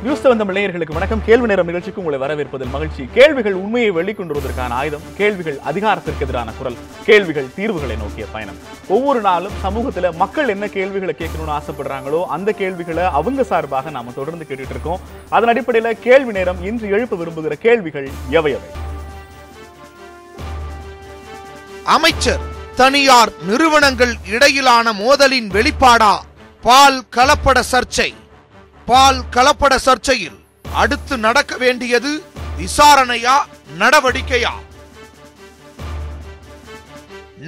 News வந்த நேயர்களுக்கு வணக்கம். கேள்வி நேரம் நிகழ்ச்சிக்கு உங்களை வரவேற்பதில் மகிழ்ச்சி. கேள்விகள் உண்மையை வெளிக்கொண்டு வருவதற்கான ஆயுதம், கேள்விகள் அதிகாரத்திற்கு எதிரான குரல், கேள்விகள் தீர்வுகளை நோக்கிய பயணம். ஒவ்வொரு நாளும் சமூகத்துல மக்கள் என்ன கேள்விகளை கேட்கணும்னு ஆசைப்படுறாங்களோ அந்த கேள்விகளை அவங்க சார்பாக நாம தொடர்ந்து கேட்டுட்டு இருக்கோம். அதன் அடிப்படையில கேள்வி நேரம் இன்று எழுப்ப விரும்புகிற கேள்விகள் எவையவை? அமைச்சர் தனியார் நிறுவனங்கள் இடையிலான மோதலின் வெளிப்பாடா பால் கலப்பட சர்ச்சை? பால் கலப்பட சர்ச்சையில் அடுத்து நடக்க வேண்டியது விசாரணையா நடவடிக்கையா?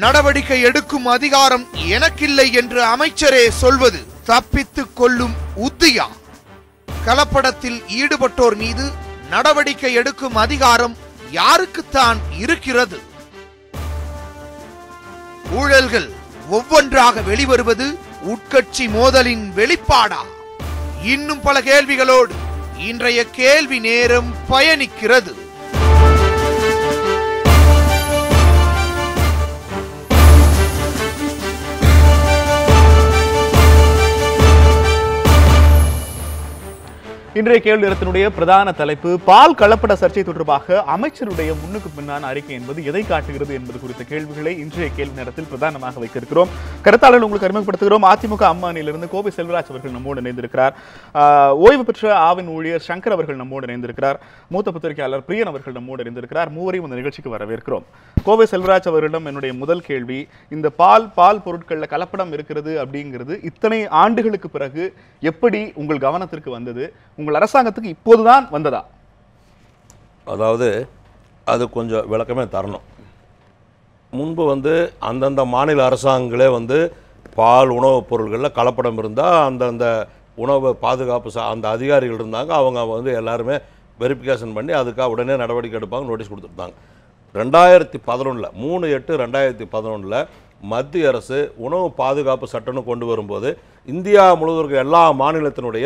நடவடிக்கை எடுக்கும் அதிகாரம் எனக்கில்லை என்று அமைச்சரே சொல்வது தப்பித்துக் கொள்ளும் உத்தியா? கலப்படத்தில் ஈடுபட்டோர் மீது நடவடிக்கை எடுக்கும் அதிகாரம் யாருக்குத்தான் இருக்கிறது? ஊழல்கள் ஒவ்வொன்றாக வெளிவருவது உட்கட்சி மோதலின் வெளிப்பாடா? இன்னும் பல கேள்விகளோடு இன்றைய கேள்வி நேரம் பயணிக்கிறது. இன்றைய கேள்வி நேரத்தினுடைய பிரதான தலைப்பு பால் கலப்பட சர்ச்சை தொடர்பாக அமைச்சருடைய முன்னுக்கு பின்னான அறிக்கை என்பது எதை காட்டுகிறது என்பது குறித்த கேள்விகளை இன்றைய கேள்வி நேரத்தில் பிரதானமாக வைக்க இருக்கிறோம். கருத்தாளர் உங்களுக்கு அறிமுகப்படுத்துகிறோம். அதிமுக அம்மானிலிருந்து கோவை செல்வராஜ் அவர்கள் நம்மோடு இணைந்திருக்கிறார். ஓய்வு பெற்ற ஆவின் ஊழியர் சங்கர் அவர்கள் நம்மோடு இணைந்திருக்கிறார். மூத்த பத்திரிகையாளர் பிரியன் அவர்கள் நம்மோடு இணைந்திருக்கிறார். மூவரையும் இந்த நிகழ்ச்சிக்கு வரவேற்கிறோம். கோவை செல்வராஜ் அவர்களிடம் என்னுடைய முதல் கேள்வி, இந்த பால் பொருட்கள்ல கலப்படம் இருக்கிறது அப்படிங்கிறது இத்தனை ஆண்டுகளுக்கு பிறகு எப்படி உங்கள் கவனத்திற்கு வந்தது? உங்கள் அரசாங்கத்துக்கு இப்போதுதான் வந்ததா? அதாவது அது கொஞ்சம் விளக்கமே தரணும். முன்பு அந்தந்த மாநில அரசாங்கங்களே பால் உணவுப் பொருள்களில் கலப்படம் இருந்தால் அந்தந்த உணவு பாதுகாப்பு அந்த அதிகாரிகள் இருந்தாங்க. அவங்க எல்லாருமே வெரிஃபிகேஷன் பண்ணி அதுக்காக உடனே நடவடிக்கை எடுப்பாங்க, நோட்டீஸ் கொடுத்துருந்தாங்க. 2011 3/8/2011 மத்திய அரசு உணவு பாதுகாப்பு சட்டம்னு கொண்டு வரும்போது இந்தியா முழுவதற்கு எல்லா மாநிலத்தினுடைய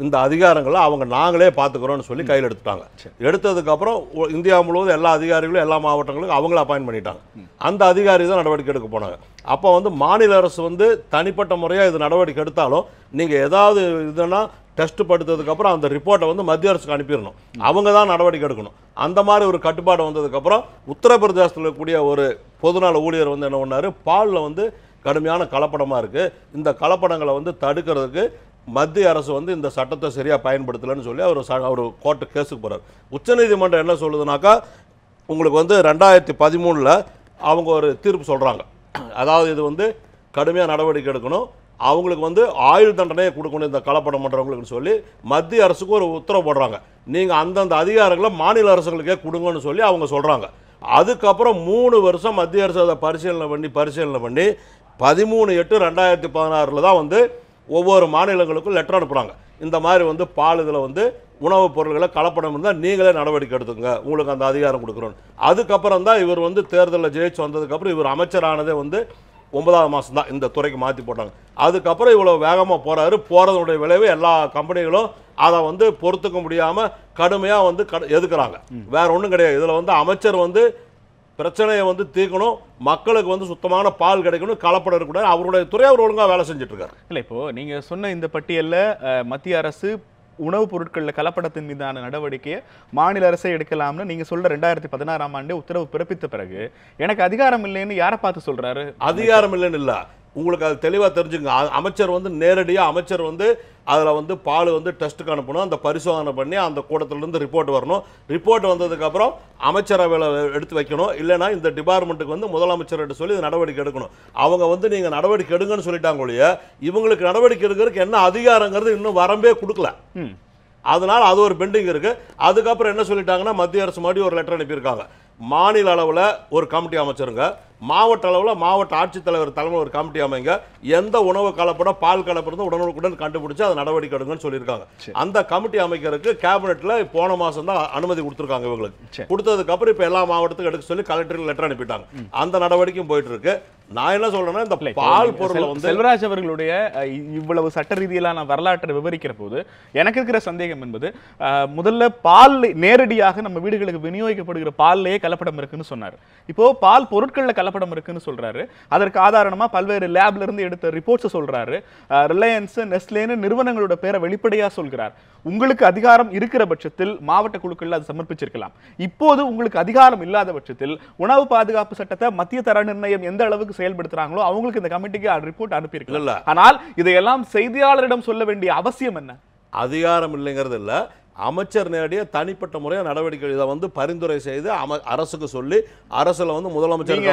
இந்த அதிகாரங்களை நாங்களே பார்த்துக்கிறோம்னு சொல்லி கையில் எடுத்துட்டாங்க. எடுத்ததுக்கப்புறம் இந்தியா முழுவதும் எல்லா அதிகாரிகளும் எல்லா மாவட்டங்களுக்கும் அவங்கள அப்பாயின்ட் பண்ணிட்டாங்க. அந்த அதிகாரி தான் நடவடிக்கை எடுக்க போனாங்க. அப்போ மாநில அரசு தனிப்பட்ட முறையாக இது நடவடிக்கை எடுத்தாலும் நீங்கள் ஏதாவது இதுன்னா டெஸ்ட் படுத்ததுக்கப்புறம் அந்த ரிப்போர்ட்டை மத்திய அரசுக்கு அனுப்பிடணும். அவங்க தான் நடவடிக்கை எடுக்கணும். அந்த மாதிரி ஒரு கட்டுப்பாடு வந்ததுக்கப்புறம் உத்தரப்பிரதேசத்தில் இருக்கக்கூடிய ஒரு பொதுநல ஊழியர் என்ன பண்ணார், பாலில் கடுமையான கலப்படமாக இருக்குது, இந்த கலப்படங்களை தடுக்கிறதுக்கு மத்திய அரசு இந்த சட்டத்தை சரியாக பயன்படுத்தலைன்னு சொல்லி அவர் கோர்ட்டு கேஸுக்கு போகிறார். உச்சநீதிமன்றம் என்ன சொல்லுதுனாக்கா, உங்களுக்கு 2013 அவங்க ஒரு தீர்ப்பு சொல்கிறாங்க. அதாவது இது கடுமையாக நடவடிக்கை எடுக்கணும், அவங்களுக்கு ஆயுள் தண்டனையை கொடுக்கணும் இந்த கலப்படம் பண்ணுறவங்களுக்கு சொல்லி மத்திய அரசுக்கு ஒரு உத்தரவு போடுறாங்க. நீங்கள் அந்தந்த அதிகாரங்களை மாநில அரசுகளுக்கே கொடுங்கன்னு சொல்லி அவங்க சொல்கிறாங்க. அதுக்கப்புறம் 3 வருஷம் மத்திய அரசு அதை பரிசீலனை பண்ணி 13/8/2016 தான் ஒவ்வொரு மாநிலங்களுக்கும் லெட்டர் அனுப்புகிறாங்க. இந்த மாதிரி பால் இதில் உணவுப் பொருள்களை கலப்படம் இருந்தால் நீங்களே நடவடிக்கை எடுத்துங்க, உங்களுக்கு அந்த அதிகாரம் கொடுக்குறோம். அதுக்கப்புறம் தான் இவர் தேர்தலில் ஜெயிச்சு வந்ததுக்கப்புறம் இவர் அமைச்சரானதே 9ஆவது மாதம் தான் இந்த துறைக்கு மாற்றி போட்டாங்க. அதுக்கப்புறம் இவ்வளோ வேகமாக போகிறதுடைய விளைவு எல்லா கம்பெனிகளும் அதை பொறுத்துக்க முடியாமல் கடுமையாக எதுக்குறாங்க. வேற ஒன்றும் கிடையாது. இதில் அமைச்சர் பிரச்சனையை தீர்க்கணும், மக்களுக்கு சுத்தமான பால் கிடைக்கணும், கலப்படம் இருக்கக்கூடாது, அவருடைய துறை அவர் ஒழுங்காக வேலை செஞ்சுட்டு இருக்காரு. இல்லை, இப்போ நீங்க சொன்ன இந்த பட்டியலில் மத்திய அரசு உணவுப் பொருட்களில் கலப்படத்தின் மீதான நடவடிக்கையை மாநில அரசே எடுக்கலாம்னு நீங்க சொல்ற 2016ஆம் ஆண்டு உத்தரவு பிறப்பித்த பிறகு எனக்கு அதிகாரம் இல்லைன்னு யாரை பார்த்து சொல்றாரு? அதிகாரம் இல்லைன்னு இல்லை, உங்களுக்கு அது தெளிவாக தெரிஞ்சுங்க. அமைச்சர் நேரடியாக அமைச்சர் அதில் பால் டெஸ்ட்டுக்கு அனுப்பணும், அந்த பரிசோதனை பண்ணி அந்த கூட்டத்திலேருந்து ரிப்போர்ட் வரணும். ரிப்போர்ட் வந்ததுக்கப்புறம் அமைச்சரவையில் எடுத்து வைக்கணும். இல்லைனா இந்த டிபார்ட்மெண்ட்டுக்கு முதலமைச்சர்கிட்ட சொல்லி இது நடவடிக்கை எடுக்கணும். அவங்க நீங்கள் நடவடிக்கை எடுங்கன்னு சொல்லிட்டாங்க ஒழிய இவங்களுக்கு நடவடிக்கை எடுக்கிறதுக்கு என்ன அதிகாரங்கிறது இன்னும் வரம்பே கொடுக்கல. அதனால் அது ஒரு பெண்டிங் இருக்குது. அதுக்கப்புறம் என்ன சொல்லிட்டாங்கன்னா, மத்திய அரசு மறுபடியும் ஒரு லெட்டர் அனுப்பியிருக்காங்க. மாநில அளவில் ஒரு கமிட்டி அமைச்சிருங்க, மாவட்ட அளவில் மாவட்ட ஆட்சித்தலைவர் தலைமையில் ஒரு கமிட்டி அமைங்க, எந்த உணவு கலப்படம் பால் கலப்படம் உடனுக்குடன் கண்டுபிடிச்சு அதை நடவடிக்கை எடுங்கன்னு சொல்லியிருக்காங்க. அந்த கமிட்டி அமைக்கிறதுக்கு கேபினெட்ல போன மாதம் தான் அனுமதி கொடுத்துருக்காங்க. இவங்களுக்கு கொடுத்ததுக்கு அப்புறம் இப்போ எல்லா மாவட்டத்துக்கும் எடுக்க சொல்லி கலெக்டருக்கு லெட்டர் அனுப்பிட்டாங்க. அந்த நடவடிக்கையும் போயிட்டு இருக்கு. நான் என்ன சொல்றேன்னா, இந்த பால் பொருள் செல்வராஜ் அவர்களுடைய இவ்வளவு சட்ட ரீதியிலான வரலாற்றை விவரிக்கிற போது எனக்கு இருக்கிற சந்தேகம் என்பது, முதல்ல பால் நேரடியாக நம்ம வீடுகளுக்கு விநியோகிக்கப்படுகிற பால்லையே கலப்படம் இருக்குன்னு சொன்னார். இப்போ பால் பொருட்கள்ல கலப்படம் இருக்குன்னு சொல்றாரு. அதற்கு ஆதாரமா பல்வேறு லேப்ல இருந்து எடுத்த ரிப்போர்ட்ஸ் சொல்றாரு. ரிலையன்ஸ், நெஸ்லேன்னு நிறுவனங்களோட பேரை வெளிப்படையா சொல்கிறார். உங்களுக்கு அதிகாரம் இருக்கிற பட்சத்தில் மாவட்ட குழுக்கள் அது சமர்ப்பிச்சிருக்கலாம். இப்போது உங்களுக்கு அதிகாரம் இல்லாத பட்சத்தில் உணவு பாதுகாப்பு சட்டத்தை மத்திய தர நிர்ணயம் எந்த அளவுக்கு செயல்படுத்துறாங்களோ அவங்களுக்கு இந்த கமிட்டிக்கு ரிப்போர்ட் அனுப்பியிருக்கலாம். ஆனால் இதையெல்லாம் செய்தியாளரிடம் சொல்ல வேண்டிய அவசியம் என்ன? அதிகாரம் இல்லைங்கிறது இல்ல, அமைச்சர் நேரடியாக தனிப்பட்ட முறையாக நடவடிக்கை இதை வந்து பரிந்துரை செய்து அரசுக்கு சொல்லி அரசுல வந்து முதலமைச்சர்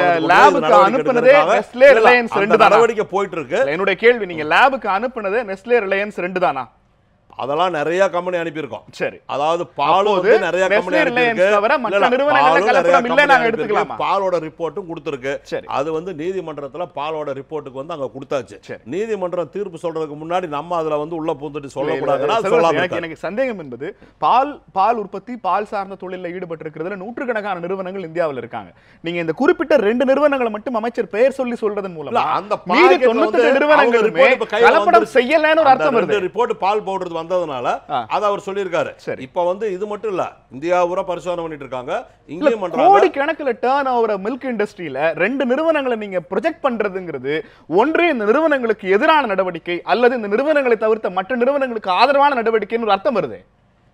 நடவடிக்கை போயிட்டு இருக்கு. என்னுடைய கேள்வி, நீங்க லேபுக்கு அனுப்புனது நெஸ்லே, ரிலையன்ஸ் 2 தானா? அதெல்லாம் நிறைய கம்பெனி அனுப்பியிருக்கோம். சரி, அதாவது பால் வந்து நிறைய கம்பெனி அனுப்பியிருக்கு. பாலோட ரிப்போர்ட்டும் கொடுத்திருக்கு. அது வந்து நீதிமன்றத்துல பாலோட ரிப்போர்ட்டுக்கு வந்து அங்க கொடுத்தாச்சு. நீதிமன்றம் தீர்ப்பு சொல்றதுக்கு முன்னாடி நம்ம அதுல வந்து உள்ள பூந்துட்டு சொல்லக்கூடாதுன்னா எனக்கு சந்தேகம் என்பது, பால் உற்பத்தி, பால் சார்ந்த தொழிலில் ஈடுபட்டிருக்கிறதுல நூற்றுக்கணக்கான நிறுவனங்கள் இந்தியாவில் இருக்காங்க. நீங்க இந்த குறிப்பிட்ட 2 நிறுவனங்களை மட்டும் அமைச்சர் பெயர் சொல்லி சொல்றதன் மூலம் அந்த 98 நிறுவனங்களுமே கலப்படம் செய்யலன்னு ஒரு அர்த்தம் வருது. ரிப்போர்ட் பால் பவுடர் வந்ததுனால அத அவர் சொல்லியிருக்காரு. இப்ப வந்து இது மட்டும் இல்ல, இந்தியா பூரா பரிசோதனை பண்ணிட்டு இருக்காங்க. இங்கேயும் பண்றாங்க. கோடி கணக்குல டர்ன் ஓவர் மில்க் இண்டஸ்ட்ரியில 2 நிறுவனங்களை நீங்க ப்ரொஜெக்ட் பண்றதுங்கிறது ஒன்று இந்த நிறுவனங்களுக்கு எதிரான நடவடிக்கை அல்லது இந்த நிறுவனங்களை தவிர்த்த மற்ற நிறுவனங்களுக்கு ஆதரவான நடவடிக்கைன்னு ஒரு அர்த்தம் வருது.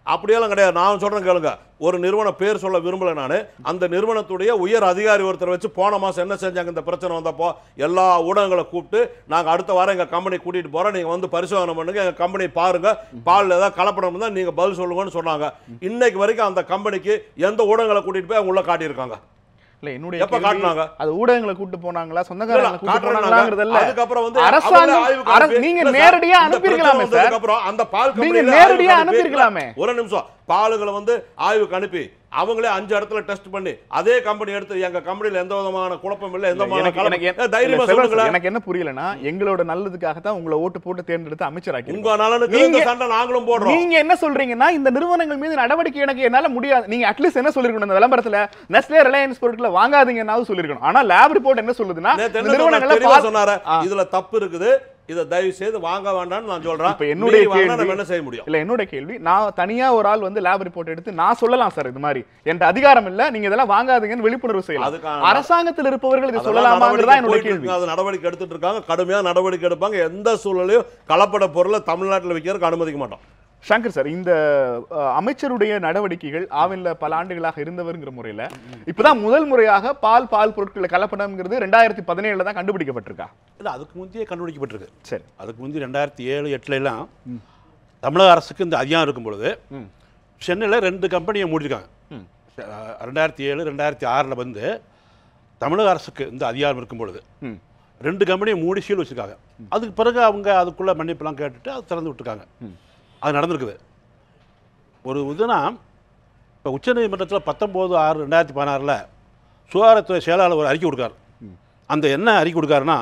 அப்படியெல்லாம் கிடையாது. நான் சொல்றேன் கேளுங்க. ஒரு நிறுவன பேர் சொல்ல விரும்பல. நான் அந்த நிறுவனத்துடைய உயர் அதிகாரி ஒருத்தர் வச்சு போன மாசம் என்ன செஞ்சாங்க, இந்த பிரச்சனை வந்தப்போ எல்லா ஊடகங்களை கூப்பிட்டு நாங்க அடுத்த வாரம் எங்க கம்பெனி கூட்டிட்டு போறோம், நீங்க வந்து பரிசோதனை பண்ணுங்க, எங்க கம்பெனி பாருங்க, பால் ஏதாவது கலப்படம் இருந்தா நீங்க பதில் சொல்லுங்கன்னு சொன்னாங்க. இன்னைக்கு வரைக்கும் அந்த கம்பெனிக்கு எந்த ஊடகங்களை கூட்டிட்டு போய் அவங்க உள்ள காட்டியிருக்காங்க? எப்ப காட்டுனாங்க? அது ஊடகங்களை கூட்டு போனாங்களா, சொந்தக்காரங்களை கூட்டு போனாங்களாங்கிறதல்ல. அதுக்கப்புறம் வந்து அரசாங்கம் நீங்க நேரடியா அனுப்பியிருக்கலாமே சார். அதுக்கப்புறம் அந்த பால் கம்பெனி நேரடியா அனுப்பியிருக்கலாமே. ஒரு நிமிஷம், பாலுகளை வந்து ஆய்வுக்கு அனுப்பி அவங்களே 5 இடத்துல டெஸ்ட் பண்ணி அதே கம்பெனி எடுத்து எங்க கம்பெனில எந்த விதமான குழப்பம் இல்ல, எந்த தைரியமா சொல்லுங்க. எனக்கு என்ன புரியலனா, எங்களோட நல்லதுக்காக தான் உங்களை ஓட்டு போட்டு தேர்ந்தெடுத்து அமைச்சராக்கி உங்க நலனுக்கு இந்த சண்டை நாங்களும் போடுறோம். நீங்க என்ன சொல்றீங்கன்னா, இந்த நிறுவனங்கள் மீது நடவடிக்கை எனக்கு என்னால முடியாது. நீங்க அட்லீஸ்ட் என்ன சொல்லிருக்கணும், இந்த விளம்பரத்துல நெஸ்லே, ரிலையன்ஸ் பொருட்களை வாங்காதீங்கன்னாவது சொல்லிருக்கணும். ஆனா லேப் ரிப்போர்ட் என்ன சொல்லுதுன்னா, நிறுவனங்களை சொன்னாரு இதுல தப்பு இருக்குது, இத தயவு செய்து வாங்க வேண்டாம்னு நான் சொல்றேன். இப்ப என்னுடைய கேள்வி என்ன செய்ய முடியும்? இல்ல, என்னோட கேள்வி, நான் தனியா ஒரு ஆள் வந்து லேப் ரிப்போர்ட் எடுத்து நான் சொல்லலாம் சார், இது மாதிரி என்கிட்ட அதிகாரம் இல்ல, நீங்க இதெல்லாம் வாங்காதீங்கன்னு விழிப்புணர்வு செய்யலாம். அரசாங்கத்தில் இருப்பவர்கள் இதை சொல்லலாமாங்கிறதா என்னோட கேள்வி. அது நடவடிக்கை எடுத்துட்டு இருக்காங்க, கடுமையா நடவடிக்கை எடுப்பாங்க. எந்த சூழலையும் கலப்பட பொருளை தமிழ்நாட்டில் விற்கிறதுக்கு அனுமதிக்க மாட்டோம். சங்கர் சார், இந்த அமைச்சருடைய நடவடிக்கைகள் ஆவின்ல பல ஆண்டுகளாக இருந்தவர்ங்கிற முறையில இப்பதான் முதல் முறையாக பால் பொருட்களை கலப்படம்ங்கிறது 2017 தான் கண்டுபிடிக்கப்பட்டிருக்கா? இல்ல, அதுக்கு முந்தைய கண்டுபிடிக்கப்பட்டிருக்கு. சரி, அதுக்கு முந்தைய 2007, 2008 எல்லாம் தமிழக அரசுக்கு இந்த அதிகாரம் இருக்கும் பொழுது சென்னையில் 2 கம்பெனியை மூடிருக்காங்க. 2007, 2006 வந்து தமிழக அரசுக்கு இந்த அதிகாரம் இருக்கும் பொழுது 2 கம்பெனியை மூடி சீல் வச்சிருக்காங்க. அதுக்கு பிறகு அவங்க அதுக்குள்ள மன்னிப்பெல்லாம் கேட்டுட்டு அது திறந்து விட்டுருக்காங்க. அது நடந்திருக்குது. ஒரு இதுனா, இப்போ உச்சநீதிமன்றத்தில் 19/6/2016 சுகாதாரத்துறை செயலாளர் ஒரு அறிக்கை கொடுக்கார். அந்த என்ன அறிக்கை கொடுக்காருன்னா,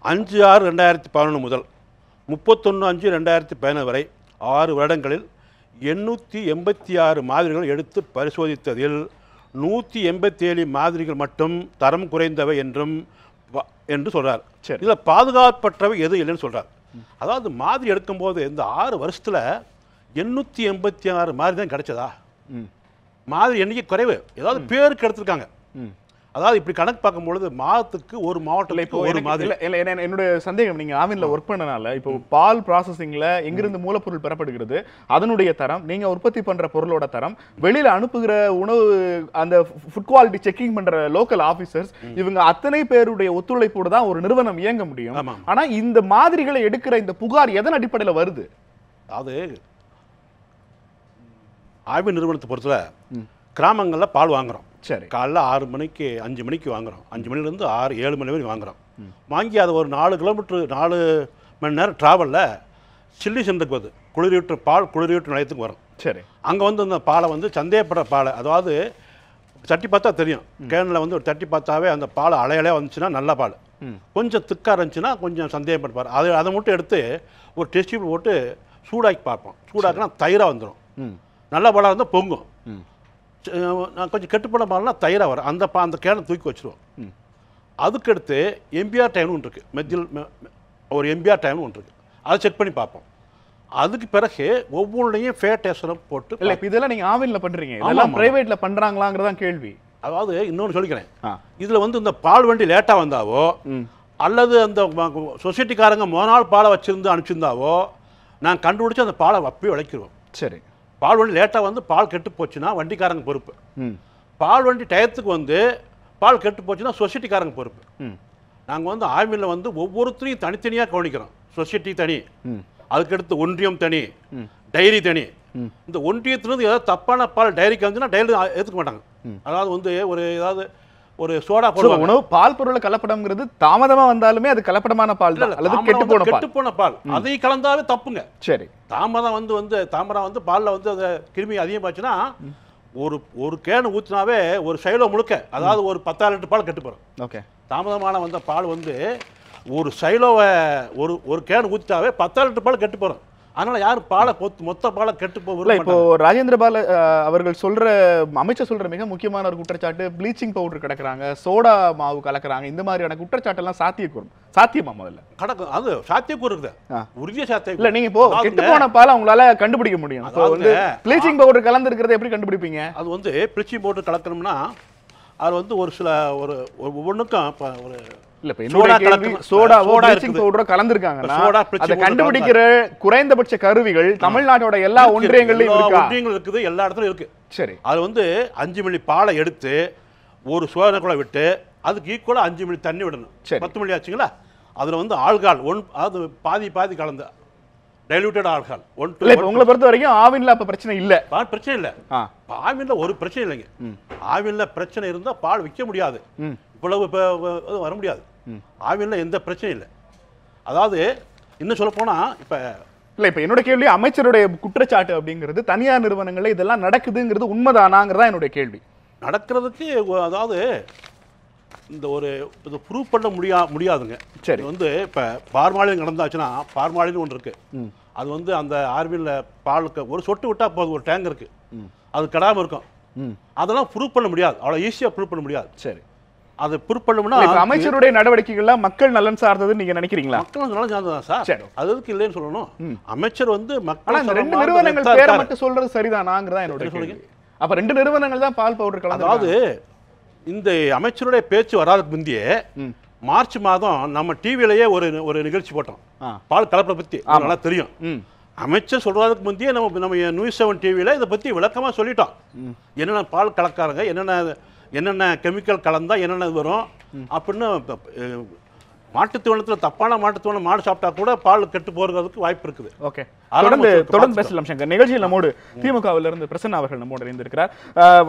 5/6/2011 முதல் 31/5/2017 வரை 6 வருடங்களில் 886 மாதிரிகள் எடுத்து பரிசோதித்ததில் 187 மாதிரிகள் மட்டும் தரம் குறைந்தவை என்று சொல்றார். இதில் பாதுகாப்பற்றவை எது இல்லைன்னு சொல்றார். அதாவது மாதிரி எடுக்கும்போது இந்த 6 வருஷத்துல 886 மாதிரி தான் கிடைச்சதா? மாதிரி எண்ணிக்கை குறைவு. ஏதாவது பேருக்கு எடுத்திருக்காங்க. அதாவது இப்படி கணக்கு பார்க்கும்பொழுது மாதத்துக்கு ஒரு மாவட்டத்தில் இப்போ ஒரு மாதிரி. என்னுடைய சந்தேகம், நீங்க ஆவின்ல ஒர்க் பண்ணனால இப்போ பால் ப்ராசஸிங்ல எங்கிருந்து மூலப்பொருள் பெறப்படுகிறது, அதனுடைய தரம், நீங்க உற்பத்தி பண்ற பொருளோட தரம், வெளியில அனுப்புகிற உணவு, அந்த ஃபுட் குவாலிட்டி செக்கிங் பண்ற லோக்கல் ஆபீசர்ஸ், இவங்க அத்தனை பேருடைய ஒத்துழைப்போடு தான் ஒரு நிறுவனம் இயங்க முடியும். ஆனா இந்த மாதிரிகளை எடுக்கிற இந்த புகார் எதன் அடிப்படையில் வருது? அது ஆய்வு நிறுவனத்தை பொறுத்தல கிராமங்களில் பால் வாங்குறோம். சரி, காலைல 6 மணிக்கு 5 மணிக்கு வாங்குறோம். 5 மணிலேருந்து 6, 7 மணி வரைக்கும் வாங்குறோம். வாங்கி அதை ஒரு 4 கிலோமீட்டர் 4 மணி நேரம் ட்ராவலில் சில்லி சென்டருக்கு வருது. குளிரூட்டு நிலையத்துக்கு வரும். சரி, அங்கே வந்து அந்த பாலை வந்து சந்தேகப்படுற பாலை, அதாவது தட்டி பார்த்தா தெரியும், கேனில் வந்து ஒரு தட்டி பார்த்தாவே அந்த பால் அலையலையாக வந்துச்சுன்னா நல்ல பால், கொஞ்சம் திக்காக இருந்துச்சுன்னா கொஞ்சம் சந்தேகப்படுப்பார். அதை மட்டும் எடுத்து ஒரு டெஸ்ட் டியூப் போட்டு சூடாக்கி பார்ப்போம். சூடாக்கினா தயிராக வந்துடும். நல்ல பாலாக இருந்தால் பொங்கும். நான் கொஞ்சம் கெட்டுப்பட பால்னா தயிராக வரும். அந்த கேனை தூக்கி வச்சுருவோம். அதுக்கடுத்து எம்பிஆர் டைம்னு ஒன்று இருக்குது, மெத்தில் ஒரு எம்பிஆர் டைம்னு ஒன்று இருக்குது, அதை செக் பண்ணி பார்ப்போம். அதுக்கு பிறகு ஒவ்வொன்றையும் ஃபேர் டெஸ்ட் போட்டு. இல்லை, இப்போ இதெல்லாம் நீங்கள் ஆவின்ல பண்ணுறீங்க, இதெல்லாம் ப்ரைவேட்டில் பண்ணுறாங்களாங்கிறதான் கேள்வி. அதாவது இன்னொன்று சொல்லிக்கிறேன், இதில் வந்து இந்த பால் வண்டி லேட்டாக வந்தாவோ அல்லது அந்த சொசைட்டிக்காரங்க மொதல் நாள் பாலை வச்சுருந்து அனுப்பிச்சிருந்தாவோ நான் கண்டுபிடிச்சி அந்த பாலை அப்பயே விளைக்கிடுவோம். சரி, பால் வண்டி லேட்டாக வந்து பால் கெட்டு போச்சுன்னா வண்டிக்காரங்க பொறுப்பு. பால் வண்டி டயத்துக்கு வந்து பால் கெட்டு போச்சுன்னா சொசைட்டிக்காரங்க பொறுப்பு. நாங்கள் வந்து ஆய்வில் வந்து ஒவ்வொருத்தரையும் தனித்தனியாக கவனிக்கிறோம். சொசைட்டி தனி, அதுக்கடுத்து ஒன்றியம் தனி, டைரி தனி. இந்த ஒன்றியத்துலேருந்து ஏதாவது தப்பான பால் டைரிக்கு வந்துன்னா டைரி ஏற்றுக்க மாட்டாங்க. அதாவது வந்து ஏதாவது ஒரு சோடா போடுவாங்க. உணவு பால் பொருள் கலப்படம்ங்கிறது தாமதமா வந்தாலுமே அது கலப்படமான பால் தான் அல்லது கெட்டுப்போன பால் அதை கலந்தாவே தப்புங்க. சரி, தாமதம் வந்து பாலில் வந்து அந்த கிருமி அதிகமாச்சுன்னா ஒரு கேனு ஊற்றினாவே ஒரு சைலோ முழுக்க, அதாவது ஒரு 10,000 லிட்டர் பால் கெட்டு போகிறோம். ஓகே, தாமதமான வந்த பால் வந்து ஒரு சைலோவை ஒரு கேனு ஊற்றிட்டாவே 10,000 லிட்டர் பால் கெட்டு போகிறோம். அதனால யாரும் பாலை மொத்த பாலை கெட்டு போகல. இப்போ ராஜேந்திர பால் அவர்கள் அமைச்சர் சொல்ற மிக முக்கியமான ஒரு குற்றச்சாட்டு, ப்ளீச்சிங் பவுடர் கிடக்குறாங்க, சோடா மாவு கலக்குறாங்க, இந்த மாதிரியான குற்றச்சாட்டெல்லாம் சாத்தியமா? முதல்ல கடக்கும், அது சாத்தியக்கூறு இருக்குது, உறுதிய சாத்தியம் இல்ல. நீங்க இப்போ கெட்டு போன பால் அவங்களால கண்டுபிடிக்க முடியும். வந்து ப்ளீச்சிங் பவுடர் கலந்து இருக்கிறத எப்படி கண்டுபிடிப்பீங்க? அது வந்து ப்ளீச்சிங் பவுடர் கலக்கணும்னா அது வந்து ஒரு சில ஒவ்வொன்றுக்கும் ஒரு இல்ல, இப்ப என்னோட கேள்வி சோடாவோ ப்ளீச்சிங் பவுடரோ கலந்திருக்காங்கன்னா அதை கண்டுபிடிக்கிற குறைந்தபட்ச கருவிகள் தமிழ்நாட்டோட எல்லா ஒன்றியங்கள்லயும் இருக்கா? ஒன்றியங்கள் இருக்குது, எல்லா இடத்துலயும் இருக்கு. சரி, அது வந்து 5 மில்லி பாலை எடுத்து ஒரு சோதனைக்குள்ள விட்டு அதுக்கு ஈக்குவலா 5 மில்லி தண்ணி விடணும். 10 மில்லி ஆச்சுங்களா, அதுல வந்து ஆல்கால் அது பாதி கலந்த டைலூட்டட் ஆல்கால் 1 to 1. உங்களை பொறுத்த வரைக்கும் ஆவின்ல அப்ப பிரச்சனை இல்ல? பிரச்சனை இல்ல, ஆவின்ல ஒரு பிரச்சனை இல்லைங்க. ஆவின்ல பிரச்சனை இருந்தா பால் விற்க முடியாது, இவ்வளவு வர முடியாது. ஆவின்ல எந்த பிரச்சனையும் இல்லை. அதாவது இன்னும் சொல்ல போனா இப்ப என்னோட கேள்வி, அமைச்சருடைய குற்றச்சாட்டு அப்படிங்கிறது தனியார் நிறுவனங்கள்ல இதெல்லாம் நடக்குதுங்கிறது உண்மைதானாங்கிறதா என்னுடைய கேள்வி. நடக்கிறதுக்கு அதாவது இந்த இது ப்ரூவ் பண்ண முடியாதுங்க. சரி, வந்து இப்ப பார்மாலின் நடந்தாச்சுன்னா பார்மாலின் ஒன்று இருக்கு, அது வந்து அந்த ஆர்வியில் பாலுக்கு ஒரு சொட்டு விட்டா போதும், ஒரு டேங்க் இருக்கு, அது கெடாம இருக்கும். அதெல்லாம் ப்ரூவ் பண்ண முடியாது, அவ்வளவு ஈஸியா ப்ரூவ் பண்ண முடியாது. சரி, அது ப்ரூவ் பண்ணணும்னா அமைச்சருடைய நடவடிக்கைகள்ல மக்கள் நலன் சார்ந்தது நீங்க நினைக்கிறீங்களா? மக்கள் நலன் சார்ந்ததான் சார், அதுக்கு இல்லைன்னு சொல்லணும். அமைச்சர் வந்து மக்கள் ரெண்டு நிறுவனங்கள் பேரை மட்டும் சொல்றது சரிதானாங்கிறதா என்னோட கேள்வி. அப்ப 2 நிறுவனங்கள் தான் பால் பவுடர் கலந்து. அதாவது இந்த அமைச்சருடைய பேச்சு வராதுக்கு முந்தையே மார்ச் மாதம் நம்ம டிவிலேயே ஒரு நிகழ்ச்சி போட்டோம், பால் கலப்பை பத்தி நல்லா தெரியும். அமைச்சர் சொல்றதுக்கு முந்தையே நம்ம நியூஸ் 7 டிவியில இதை பத்தி விளக்கமா சொல்லிட்டோம். என்னென்ன பால் கலக்காரங்க, என்னென்ன கெமிக்கல் கலந்தா என்னென்ன வரும் அப்படின்னு. மாட்டுத்தீவனத்தில் தப்பான மாட்டுத்தீவனம் மாடு சாப்பிட்டா கூட பால் கெட்டு போறதுக்கு வாய்ப்பு இருக்குது. ஓகே, தொடர்ந்து பேசலாம் சங்கர். நிகழ்ச்சியில் நம்மோடு திமுகவிலிருந்து பிரசன்னா அவர்கள் நம்மோடு இணைந்திருக்கிறார்.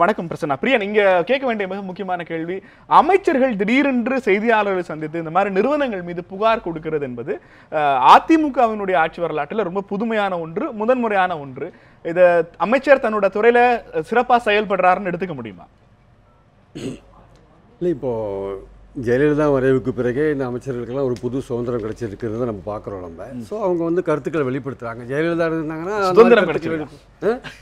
வணக்கம் பிரசன்னா. பிரியா, நீங்க கேட்க வேண்டிய மிக முக்கியமான கேள்வி, அமைச்சர்கள் திடீரென்று செய்தியாளர்களை சந்தித்து இந்த மாதிரி நிறுவனங்கள் மீது புகார் கொடுக்கிறது என்பது அதிமுகவினுடைய ஆட்சி வரலாற்றில் ரொம்ப புதுமையான ஒன்று, முதன்முறையான ஒன்று. இதை அமைச்சர் தன்னோட துறையில சிறப்பா செயல்படுறாருன்னு எடுத்துக்க முடியுமா? இல்லை, இப்போது ஜெயலலிதா மறைவுக்கு பிறகே இந்த அமைச்சர்களுக்கெல்லாம் ஒரு புது சுதந்திரம் கிடைச்சிருக்கிறத நம்ம பார்க்குறோம். நம்ம ஸோ அவங்க வந்து கருத்துக்களை வெளிப்படுத்துகிறாங்க. ஜெயலலிதா இருந்தாங்கன்னா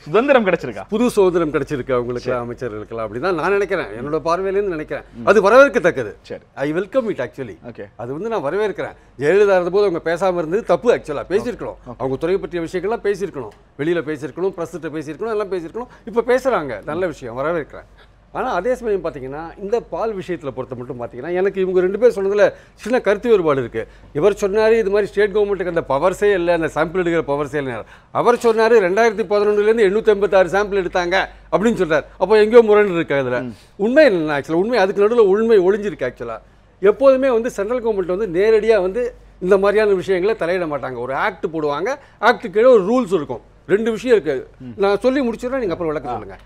சுதந்திரம் கிடைச்சிருக்கா, புது சுதந்திரம் கிடைச்சிருக்கு அவங்களுக்கு, அமைச்சர்களுக்கெல்லாம். அப்படி தான் நான் நினைக்கிறேன், என்னோட பார்வையிலேருந்து நினைக்கிறேன். அது வரவேற்கத்தக்கது. சரி, ஐ வெல்கம் இட். ஆக்சுவலி அது வந்து நான் வரவேற்கிறேன். ஜெயலலிதா இருந்தபோது அவங்க பேசாமல் இருந்தது தப்பு. ஆக்சுவலாக பேசியிருக்கணும், அவங்க துறை பற்றிய விஷயங்கள்லாம் பேசியிருக்கணும், வெளியில் பேசியிருக்கணும், ப்ரெஸ்கிட்ட பேசியிருக்கணும், எல்லாம் பேசியிருக்கணும். இப்போ பேசுகிறாங்க, நல்ல விஷயம், வரவேற்கிறேன். ஆனால் அதே சமயம் பார்த்தீங்கன்னா இந்த பால் விஷயத்தில் பொறுத்த மட்டும் பார்த்தீங்கன்னா எனக்கு இவங்க 2 பேர் சொன்னதில் சின்ன கருத்து வேறுபாடு இருக்குது. இவர் சொன்னார் இது மாதிரி ஸ்டேட் கவர்மெண்ட்டுக்கு அந்த பவர்ஸே இல்லை, அந்த சாம்பிள் எடுக்கிற பவர்ஸே இல்லை. அவர் சொன்னார் 2011 886 சாம்பிள் எடுத்தாங்க அப்படின்னு சொல்கிறார். அப்போ எங்கேயோ முரண் இருக்குது அதில். உண்மை என்னென்ன ஆக்சுவலாக உண்மை அதுக்கு நடுவில் உண்மை ஒளிஞ்சிருக்கு. ஆக்சுவலாக எப்போதுமே வந்து சென்ட்ரல் கவர்மெண்ட் வந்து நேரடியாக வந்து இந்த மாதிரியான விஷயங்களை தலையிட மாட்டாங்க. ஒரு ஆக்ட் போடுவாங்க, ஆக்டு கீழே ஒரு ரூல்ஸ் இருக்கும். 2 விஷயம் இருக்குது, நான் சொல்லி முடிச்சுடுறேன், நீங்கள் அப்புறம் விளக்க சொல்லுங்கள்.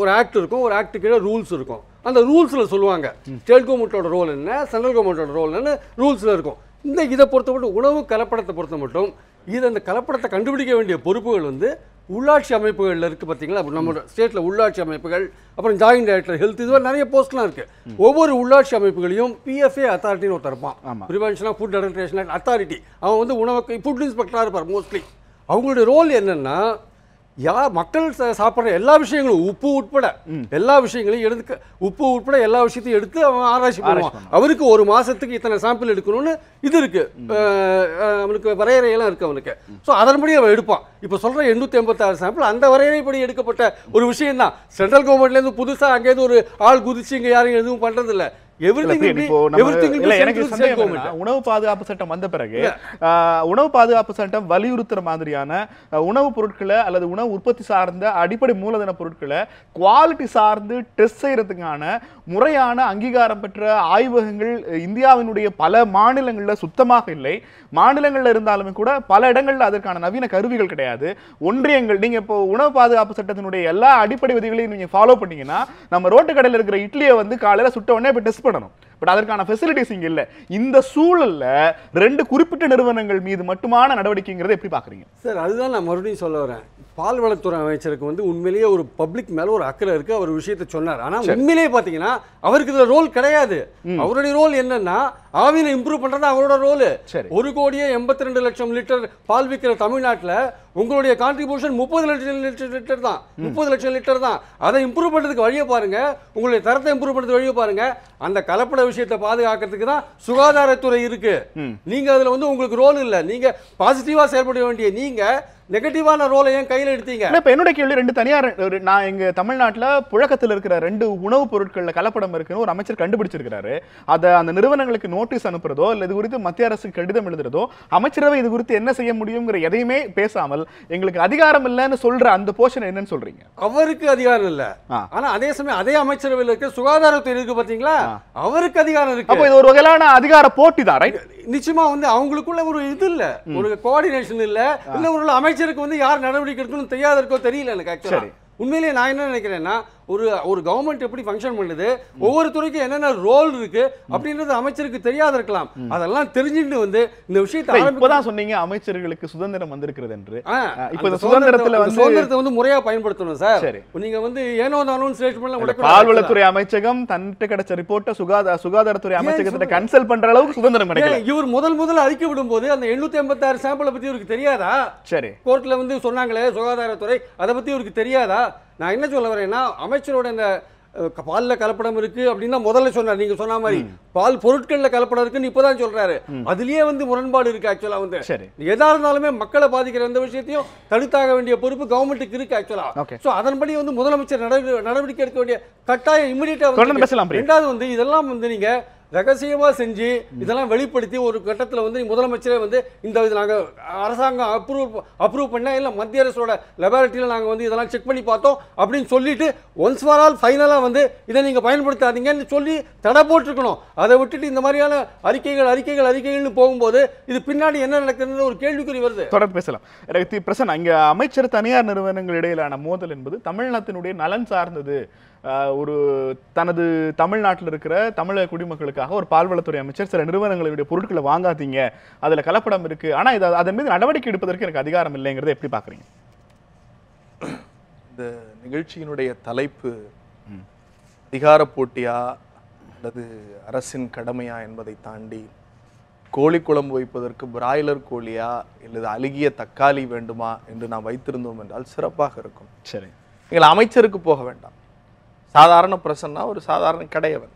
ஒரு ஆக்ட் இருக்கும், ஒரு ஆக்ட் கீழே ரூல்ஸ் இருக்கும். அந்த ரூல்ஸில் சொல்லுவாங்க ஸ்டேட் கவர்மெண்ட்டோட ரோல் என்ன, சென்ட்ரல் கவர்மெண்ட்டோட ரோல் என்ன, ரூல்ஸில் இருக்கும். இதை பொறுத்த மட்டும் உணவு கலப்படத்தை பொறுத்த மட்டும் அந்த கலப்படத்தை கண்டுபிடிக்க வேண்டிய பொறுப்புகள் வந்து உள்ளாட்சி அமைப்புகளில் இருக்குது. பார்த்தீங்களா, நம்ம ஸ்டேட்டில் உள்ளாட்சி அமைப்புகள், அப்புறம் ஜாயின்ட் டைரக்டர் ஹெல்த், இதுவரை நிறைய போஸ்ட்லாம் இருக்குது. ஒவ்வொரு உள்ளாட்சி அமைப்புகளையும் PFA அத்தாரிட்டின்னு ஒருத்தர் இருப்பான், prevention of food administration authority. அவன் வந்து உணவுக்கு ஃபுட் இன்ஸ்பெக்டராக இருப்பார் மோஸ்ட்லி. அவங்களுடைய ரோல் என்னென்னா மக்கள் சாப்பிட்ற எல்லா விஷயங்களும் உப்பு உட்பட எல்லா விஷயங்களையும் எடுத்து உப்பு உட்பட எல்லா விஷயத்தையும் எடுத்து அவன் ஆராய்ச்சி பண்ணுவான். அவருக்கு ஒரு மாசத்துக்கு இத்தனை சாம்பிள் எடுக்கணும்னு இது இருக்கு, அவனுக்கு வரையறையெல்லாம் இருக்கு அவனுக்கு. ஸோ அதன்படி அவன் எடுப்பான். இப்போ சொல்ற 886 சாம்பிள் அந்த வரையறைப்படி எடுக்கப்பட்ட ஒரு விஷயம் தான். சென்ட்ரல் கவர்மெண்ட்லேருந்து புதுசாக அங்கேருந்து ஒரு ஆள் குதிச்சு இங்கே யாரும் எதுவும் பண்றது இல்லை. உணவு பாதுகாப்பு சட்டம் வந்த பிறகு உணவு பாதுகாப்பு சட்டம் வலியுறுத்துற மாதிரியான உணவுப் பொருட்களை அல்லது உணவு உற்பத்தி சார்ந்த அடிப்படை மூலதன பொருட்களை குவாலிட்டி சார்ந்து டெஸ்ட் செய்யறதுக்கான முறையான அங்கீகாரம் பெற்ற ஆய்வகங்கள் இந்தியாவினுடைய பல மாநிலங்கள்ல சுத்தமாக இல்லை. மாநிலங்கள்ல இருந்தாலுமே கூட பல இடங்கள்ல அதற்கான நவீன கருவிகள் கிடையாது. ஒன்றியங்கள் நீங்க இப்போ உணவு பாதுகாப்பு சட்டத்தினுடைய எல்லா அடிப்படை விதிகளையும் நீங்க ஃபாலோ பண்ணீங்கன்னா நம்ம ரோட்டு கடையில் இருக்கிற இட்லியை வந்து காலையில சுட்ட உடனே டெஸ்ட் பண்ணணும். பட் அதற்கான ஃபெசிலிட்டிஸ் இங்க இல்ல. இந்த சூழல்ல 2 குறிப்பிட்ட நிறுவனங்கள் மீது மட்டுமான நடவடிக்கைங்கிறத எப்படி பாக்குறீங்க சார்? அதுதான் நான் மறுபடியும் சொல்ல வரேன். பால்வளத்துறை அமைச்சருக்கு வந்து உண்மையிலேயே ஒரு பப்ளிக் மேல ஒரு அக்கறை இருக்கு. அவர் விஷயத்தை சொன்னார். ஆனா உண்மையிலேயே பாத்தீங்கன்னா அவருக்கு இதுல ரோல் கிடையாது. அவருடைய ரோல் என்னன்னா ஆவினை இம்ப்ரூவ் பண்றது அவரோட ரோல். 1,82,00,000 லிட்டர் பால் விற்கிற தமிழ்நாட்டில் உங்களுடைய கான்ட்ரிபியூஷன் 30 லட்சம் லிட்டர் தான். 30 லட்சம் லிட்டர் தான். அதை இம்ப்ரூவ் பண்றதுக்கு வழியை பாருங்க, உங்களுடைய தரத்தை இம்ப்ரூவ் பண்றதுக்கு வழியை பாருங்க. அந்த கலப்பட விஷயத்தை பாதுகாக்கிறதுக்கு தான் சுகாதாரத்துறை இருக்கு. நீங்க அதுல வந்து உங்களுக்கு ரோல் இல்ல. நீங்க பாசிட்டிவா செயல்பட வேண்டிய நீங்க நெகட்டிவான ரோலை ஏன் கையில் எடுத்தீங்க? இப்ப என்னோட கேள்வி 2 தனியார் நான் எங்க தமிழ்நாட்டில் புழக்கத்தில் இருக்கிற 2 உணவுப் பொருட்கள்ல கலப்படம் இருக்குன்னு ஒரு அமைச்சர் கண்டுபிடிச்சிருக்கிறாரு. அதை அந்த நிறுவனங்களுக்கு நோட்டீஸ் அனுப்புறதோ இல்ல இது குறித்து மத்திய அரசுக்கு கடிதம் எழுதுறதோ அமைச்சரவை இது குறித்து என்ன செய்ய முடியுங்கிற எதையுமே பேசாமல் எங்களுக்கு அதிகாரம் இல்லைன்னு சொல்ற அந்த போர்ஷன் என்னன்னு சொல்றீங்க? அவருக்கு அதிகாரம் இல்ல. ஆனா அதே சமயம் அதே அமைச்சரவையில் இருக்க சுகாதாரத்துறை இருக்கு பாத்தீங்களா, அவருக்கு அதிகாரம் இருக்கு. அப்போ இது ஒரு வகையான அதிகார போட்டி தான், ரைட்? நிச்சயமா வந்து அவங்களுக்குள்ள ஒரு இது இல்ல, ஒரு கோஆர்டினேஷன் இல்ல. இல்ல ஒரு அமைச்சருக்கு வந்து யார் நடவடிக்கை எடுக்கணும் தெரியாத இருக்கோ தெரியல எனக்கு. ஆக்சுவலா உண்மையிலேயே நான் என்ன நினைக்கிறேன்னா ஒரு கவர்மெண்ட் எப்படி ஃபங்க்ஷன் பண்ணுது, ஒவ்வொரு துறைக்கும் என்னென்ன ரோல் இருக்கு அப்படின்றது அமைச்சருக்கு தெரியாத இருக்கலாம். அதெல்லாம் தெரிஞ்சுட்டு வந்து இந்த விஷயத்தை இப்பதான் சொன்னீங்க அமைச்சர்களுக்கு சுதந்திரம் வந்திருக்கிறது என்று. இப்போ இந்த சுதந்திரத்தை வந்து முறையா பயன்படுத்தணும் சார். நீங்க வந்து ஏனோ தானோன்னு ஸ்டேட்மென்ட்ல பால்வளத்துறை அமைச்சகம் தன்னிட்டு கிடைச்ச ரிப்போர்ட்டை சுகாதாரத்துறை அமைச்சகத்தை கன்சல்ட் பண்ற அளவுக்கு சுதந்திரம் கிடைக்கல. இவர் முதல் அறிக்கை விடும்போது அந்த 886 சாம்பிளை பத்தி இவருக்கு தெரியாதா? சரி, கோர்ட்ல வந்து சொன்னாங்களே சுகாதாரத்துறை, அதை பத்தி இவருக்கு தெரியாதா? நான் என்ன சொல்ல வரேன்னா அமைச்சரோட இந்த பால்ல கலப்படம் இருக்கு அப்படின்னா முதல்ல சொன்னார். நீங்க சொன்ன மாதிரி பால் பொருட்கள்ல கலப்படம் இருக்குன்னு இப்பதான் சொல்றாரு. அதுலயே வந்து முரண்பாடு இருக்கு. ஆக்சுவலா வந்து எதா இருந்தாலுமே மக்களை பாதிக்கிற எந்த விஷயத்தையும் தடுத்தாக வேண்டிய பொறுப்பு கவர்மெண்ட்டுக்கு இருக்கு. ஆக்சுவலா சோ அதன்படி வந்து முதலமைச்சர் நடவடிக்கை எடுக்க வேண்டிய கட்டாயம் இமிடியேட்டா. ரெண்டாவது வந்து இதெல்லாம் வந்து நீங்க ரகசியமா செஞ்சு இதெல்லாம் வெளிப்படுத்தி ஒரு கட்டத்தில் வந்து முதலமைச்சரே வந்து இந்த இது நாங்கள் அரசாங்கம் அப்ரூவ் பண்ண இல்லை மத்திய அரசோட லெபார்ட்டரியில் நாங்கள் வந்து இதெல்லாம் செக் பண்ணி பார்த்தோம் அப்படின்னு சொல்லிட்டு ஒன்ஸ் ஃபார் ஆல் ஃபைனலாக வந்து இதை நீங்கள் பயன்படுத்தாதீங்கன்னு சொல்லி தடை போட்டிருக்கணும். அதை விட்டுட்டு இந்த மாதிரியான அறிக்கைகள்னு போகும்போது இது பின்னாடி என்ன நடக்குதுன்னு ஒரு கேள்விக்குறி வருது. தொடர்ந்து பேசலாம். பிரசன்னா, இங்கே அமைச்சர் தனியார் நிறுவனங்கள் இடையிலான மோதல் என்பது தமிழ்நாட்டினுடைய நலன் சார்ந்தது. ஒரு தனது தமிழ்நாட்டில் இருக்கிற தமிழக குடிமக்களுக்காக ஒரு பால்வளத்துறை அமைச்சர் சில நிறுவனங்களுடைய பொருட்களை வாங்காதீங்க, அதுல கலப்படம் இருக்கு, ஆனா அதன் மீது நடவடிக்கை எடுப்பதற்கு எனக்கு அதிகாரம் இல்லைங்கிறத எப்படி பாக்குறீங்க? இந்த நிகழ்ச்சியினுடைய தலைப்பு அதிகார போட்டியா அல்லது அரசின் கடமையா என்பதை தாண்டி கோழி குழம்பு வைப்பதற்கு பிராய்லர் கோழியா அல்லது அழுகிய தக்காளி வேண்டுமா என்று நாம் வைத்திருந்தோம் என்றால் சிறப்பாக இருக்கும். சரி, நீங்கள் அமைச்சருக்கு போக வேண்டாம். சாதாரண பிரசன்னா ஒரு சாதாரண கடையவன்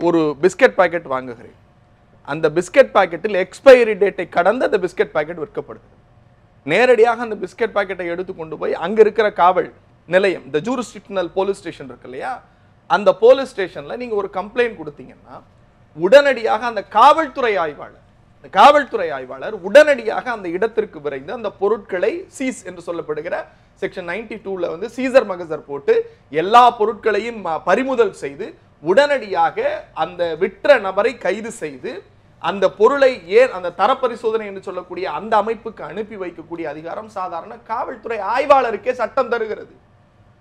ஒரு பிஸ்கட் பாக்கெட் வாங்குகிறேன். அந்த பிஸ்கட் பாக்கெட்டில் எக்ஸ்பைரி டேட்டை கடந்து அந்த பிஸ்கட் பாக்கெட் விற்கப்படுகிறது. நேரடியாக அந்த பிஸ்கட் பாக்கெட்டை எடுத்து கொண்டு போய் அங்க இருக்கிற காவல் நிலையம், இந்த ஜூரிஸ்டிக்ஷனல் போலீஸ் ஸ்டேஷன் இருக்கு இல்லையா, அந்த போலீஸ் ஸ்டேஷன்ல நீங்க ஒரு கம்ப்ளைண்ட் கொடுத்தீங்கன்னா உடனடியாக அந்த காவல்துறை ஆய்வாளர் உடனடியாக அந்த இடத்திற்கு விரைந்து அந்த பொருட்களை சீஸ் என்று சொல்லப்படுகிற செக்ஷன் 92ல வந்து சீசர் மகசர் போட்டு எல்லா பொருட்களையும் பறிமுதல் செய்து உடனடியாக அந்த விற்ற நபரை கைது செய்து அந்த பொருளை அந்த தரப்பரிசோதனை என்று சொல்லக்கூடிய அந்த அமைப்புக்கு அனுப்பி வைக்கக்கூடிய அதிகாரம் சாதாரண காவல்துறை ஆய்வாளருக்கே சட்டம் தருகிறது.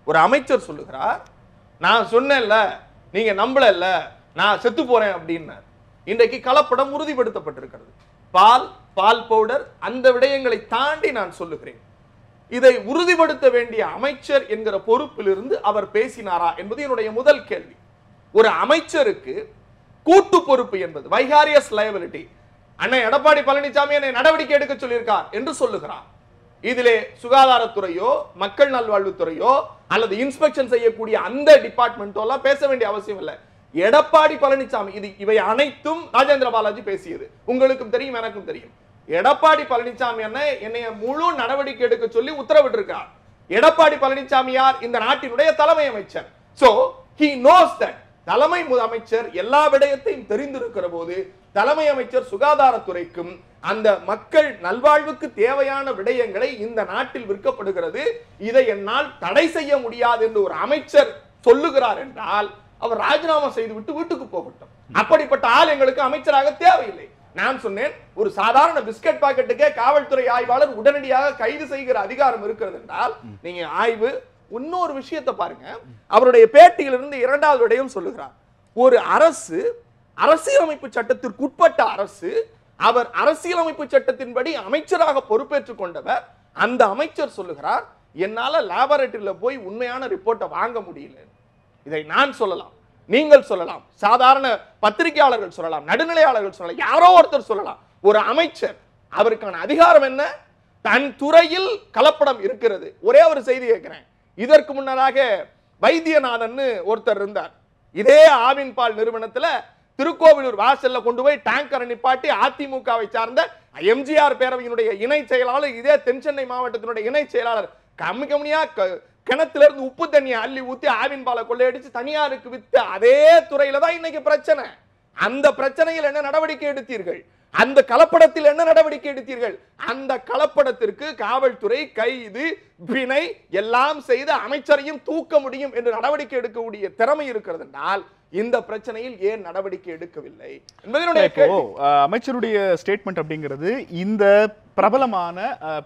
ஒரு அமைச்சர் சொல்லுகிறார், நான் சொன்னேன்ல நீங்க நம்பல, நான் செத்து போறேன் அப்படின்னு. இன்றைக்கு கலப்படம் உறுதிப்படுத்தப்பட்டிருக்கிறது. பால் பவுடர் அந்த விடயங்களை தாண்டி நான் சொல்லுகிறேன், இதை உறுதிப்படுத்த வேண்டிய அமைச்சர் என்கிற பொறுப்பிலிருந்து அவர் பேசினாரா என்பது என்னுடைய முதல் கேள்வி. ஒரு அமைச்சருக்கு கூட்டு பொறுப்பு என்பது வைகாரியஸ் லயபிலிட்டி. அண்ணன் எடப்பாடி பழனிசாமி என்னை நடவடிக்கை எடுக்க சொல்லியிருக்கார் என்று சொல்லுகிறார். இதிலே சுகாதாரத்துறையோ மக்கள் நல்வாழ்வுத்துறையோ அல்லது இன்ஸ்பெக்ஷன் செய்யக்கூடிய அந்த டிபார்ட்மெண்ட்டோ எல்லாம் பேச வேண்டிய அவசியம் இல்லை. எடப்பாடி பழனிசாமி இவை அனைத்தும் ராஜேந்திர பாலாஜி பேசியது உங்களுக்கும் தெரியும், எனக்கும் தெரியும். எடப்பாடி பழனிசாமி என்னைய முழு நடவடிக்கை எடுக்க சொல்லி உத்தரவிட்டிருக்கார். எடப்பாடி பழனிசாமி யார்? இந்த நாட்டினுடைய தலைமை அமைச்சர். So he knows that தலைமை அமைச்சர் எல்லா விடயத்தையும் தெரிந்திருக்கிற போது தலைமை அமைச்சர் சுகாதாரத்துறைக்கும் அந்த மக்கள் நல்வாழ்வுக்கு தேவையான விடயங்களை இந்த நாட்டில் விற்கப்படுகிறது, இதை என்னால் தடை செய்ய முடியாது என்று ஒரு அமைச்சர் சொல்லுகிறார் என்றால் அவர் ராஜினாமா செய்து விட்டு வீட்டுக்கு போகட்டும். அப்படிப்பட்ட ஆள் எங்களுக்கு அமைச்சராக தேவையில்லை. நான் சொன்னேன், ஒரு சாதாரண பிஸ்கட் பாக்கெட்டுக்கே காவல்துறை ஆய்வாளர் உடனடியாக கைது செய்கிற அதிகாரம் இருக்கிறது என்றால் நீங்க ஆய்வு. இன்னொரு விஷயத்தை பாருங்க, அவருடைய பேட்டியிலிருந்து இரண்டாவது விடயம் சொல்லுகிறார். ஒரு அரசு அரசியலமைப்பு சட்டத்திற்கு உட்பட்ட அரசு, அவர் அரசியலமைப்பு சட்டத்தின்படி அமைச்சராக பொறுப்பேற்றுக் கொண்டவர். அந்த அமைச்சர் சொல்லுகிறார், என்னால லேபரேட்டரியில போய் உண்மையான ரிப்போர்ட்டை வாங்க முடியல. இதை நான் சொல்லலாம், நீங்கள் சொல்லலாம், சாதாரண பத்திரிகையாளர்கள் சொல்லலாம், நடுநிலையாளர்கள் சொல்லலாம், யாரோ ஒருத்தர் சொல்லலாம். ஒரு அமைச்சர், அவருக்கான அதிகாரம் என்ன? தன் துறையில் கலப்படம் இருக்கிறது. ஒரே ஒரு செய்தி கேட்கிறேன். இதற்கு முன்னதாக வைத்தியநாதன் ஒருத்தர் இருந்தார். இதே ஆவின் பால் நிறுவனத்துல திருக்கோவிலூர் வாசல்ல கொண்டு போய் டேங்கரை நிப்பாட்டி அதிமுகவை சார்ந்த எம்ஜிஆர் பேரவையினுடைய இணை செயலாளர், இதே தென் சென்னை மாவட்டத்தினுடைய இணை செயலாளர் கம்மியா கிணத்துல இருந்து உப்பு தண்ணியை அள்ளி ஊத்தி ஆவின் பாலை கொள்ளையடிச்சு தனியாருக்கு வித்து அதே துறையில தான் இன்னைக்கு பிரச்சனை. அந்த பிரச்சனையில் என்ன நடவடிக்கை எடுத்தீர்கள்? அந்த கலப்படத்தில் என்ன நடவடிக்கை எடுத்தீர்கள்? அந்த கலப்படத்திற்கு காவல்துறை கைது பிணை எல்லாம் செய்து அமைச்சரையும் தூக்க முடியும் என்று நடவடிக்கை எடுக்கக்கூடிய திறமை இருக்கிறது என்றால் இந்த பிரச்சனையில் ஏன் நடவடிக்கை எடுக்கவில்லை என்பதனுடைய கேள்வி. அமைச்சருடைய ஸ்டேட்மெண்ட் அப்படிங்கிறது இந்த பிரபலமான